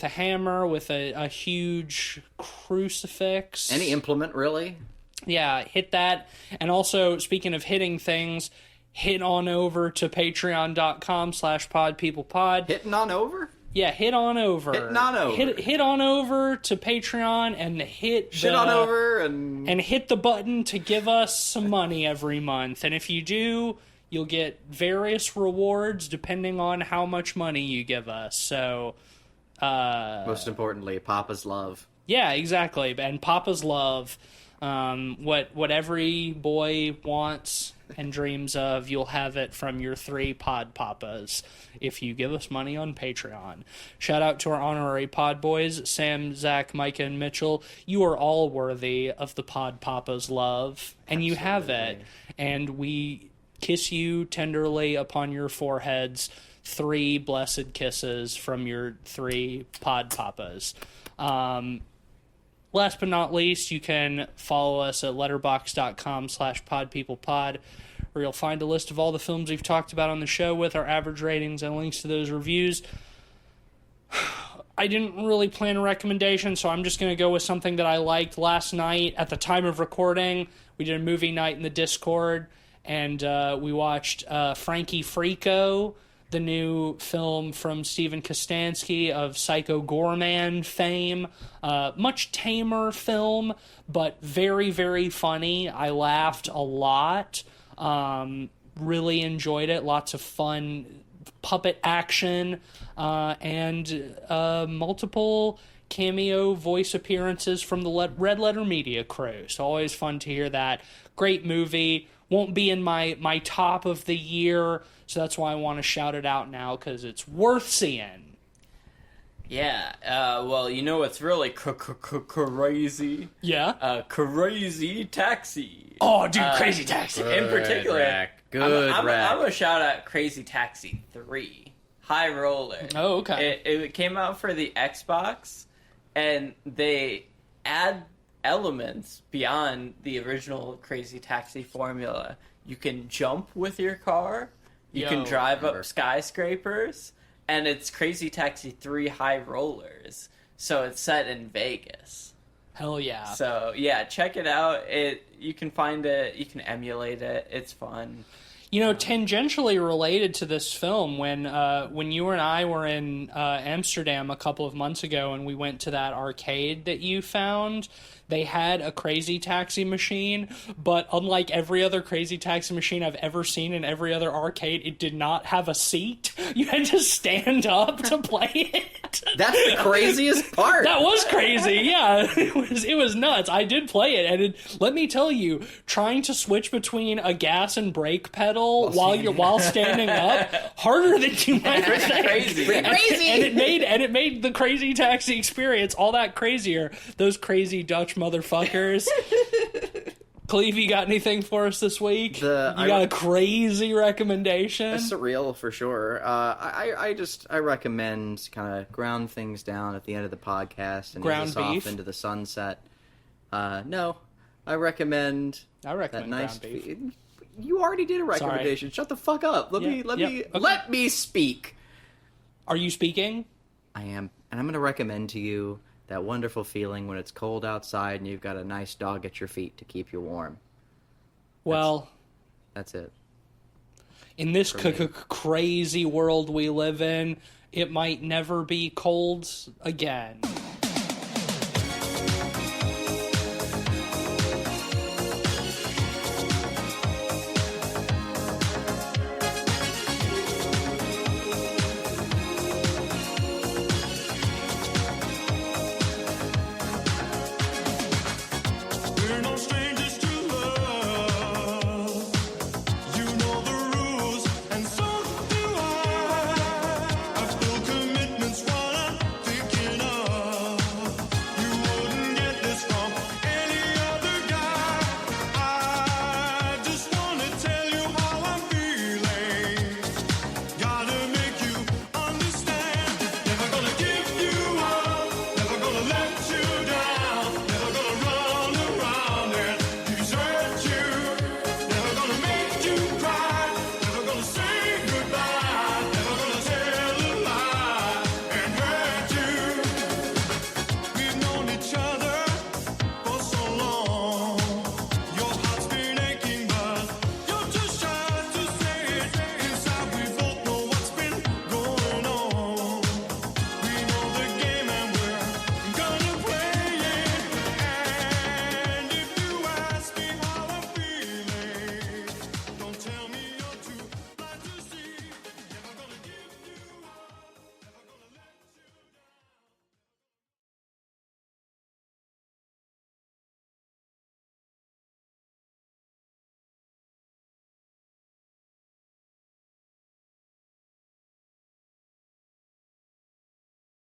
hammer, with a huge crucifix. Any implement, really. Yeah, hit that. And also, speaking of hitting things, hit on over to patreon.com/podpeoplepod. Hitting on over? Yeah, hit on over. Hitting on over. Hit on over to Patreon and Shit on over and hit the button to give us some money every month. And if you do, you'll get various rewards depending on how much money you give us. So, most importantly, Papa's love. yeah, exactly. And Papa's love. What every boy wants and dreams of, you'll have it from your 3 pod papas if you give us money on Patreon. Shout out to our honorary pod boys, Sam, Zach, Micah, and Mitchell. You are all worthy of the pod papas love, and you have it. And we kiss you tenderly upon your foreheads. 3 blessed kisses from your 3 pod papas. Last but not least, you can follow us at letterboxd.com/podpeoplepod, where you'll find a list of all the films we've talked about on the show with our average ratings and links to those reviews. I didn't really plan a recommendation, so I'm just going to go with something that I liked last night. At the time of recording, we did a movie night in the Discord, and we watched Frankie Frico, the new film from Steven Kostansky of Psycho Gorman fame. Much tamer film, but very, very funny. I laughed a lot. Really enjoyed it. Lots of fun puppet action and multiple cameo voice appearances from the Red Letter Media crew. So always fun to hear that. Great movie. Won't be in my top of the year, so that's why I want to shout it out now, because it's worth seeing. Yeah, well, you know what's really crazy? Yeah? Krazy Taxi. Oh, dude, Crazy Taxi. In particular, I'm going to shout out Crazy Taxi 3. High Roller. Oh, okay. It came out for the Xbox, and they add elements beyond the original Crazy Taxi formula. You can jump with your car, you can drive up skyscrapers, and it's Crazy Taxi 3 High Rollers. So it's set in Vegas. Hell yeah. So yeah, check it out. You can find it, you can emulate it. It's fun. You know, tangentially related to this film, when you and I were in Amsterdam a couple of months ago and we went to that arcade that you found, they had a Crazy Taxi machine, but unlike every other Crazy Taxi machine I've ever seen in every other arcade, it did not have a seat. You had to stand up to play it. That's the craziest part. That was crazy, yeah. It was nuts. I did play it, and let me tell you, trying to switch between a gas and brake pedal while standing up, harder than you might think. Crazy. And it made the Crazy Taxi experience all that crazier. Those crazy Dutch motherfuckers. Cleve, you got anything for us this week? You got a crazy recommendation? Surreal for sure. I recommend kind of ground things down at the end of the podcast and ground ease us beef off into the sunset. No, I recommend that nice ground beef. You already did a recommendation. Sorry. Shut the fuck up. Let me speak. Are you speaking? I am, and I'm going to recommend to you that wonderful feeling when it's cold outside and you've got a nice dog at your feet to keep you warm. Well, that's it. In this crazy world we live in, it might never be cold again.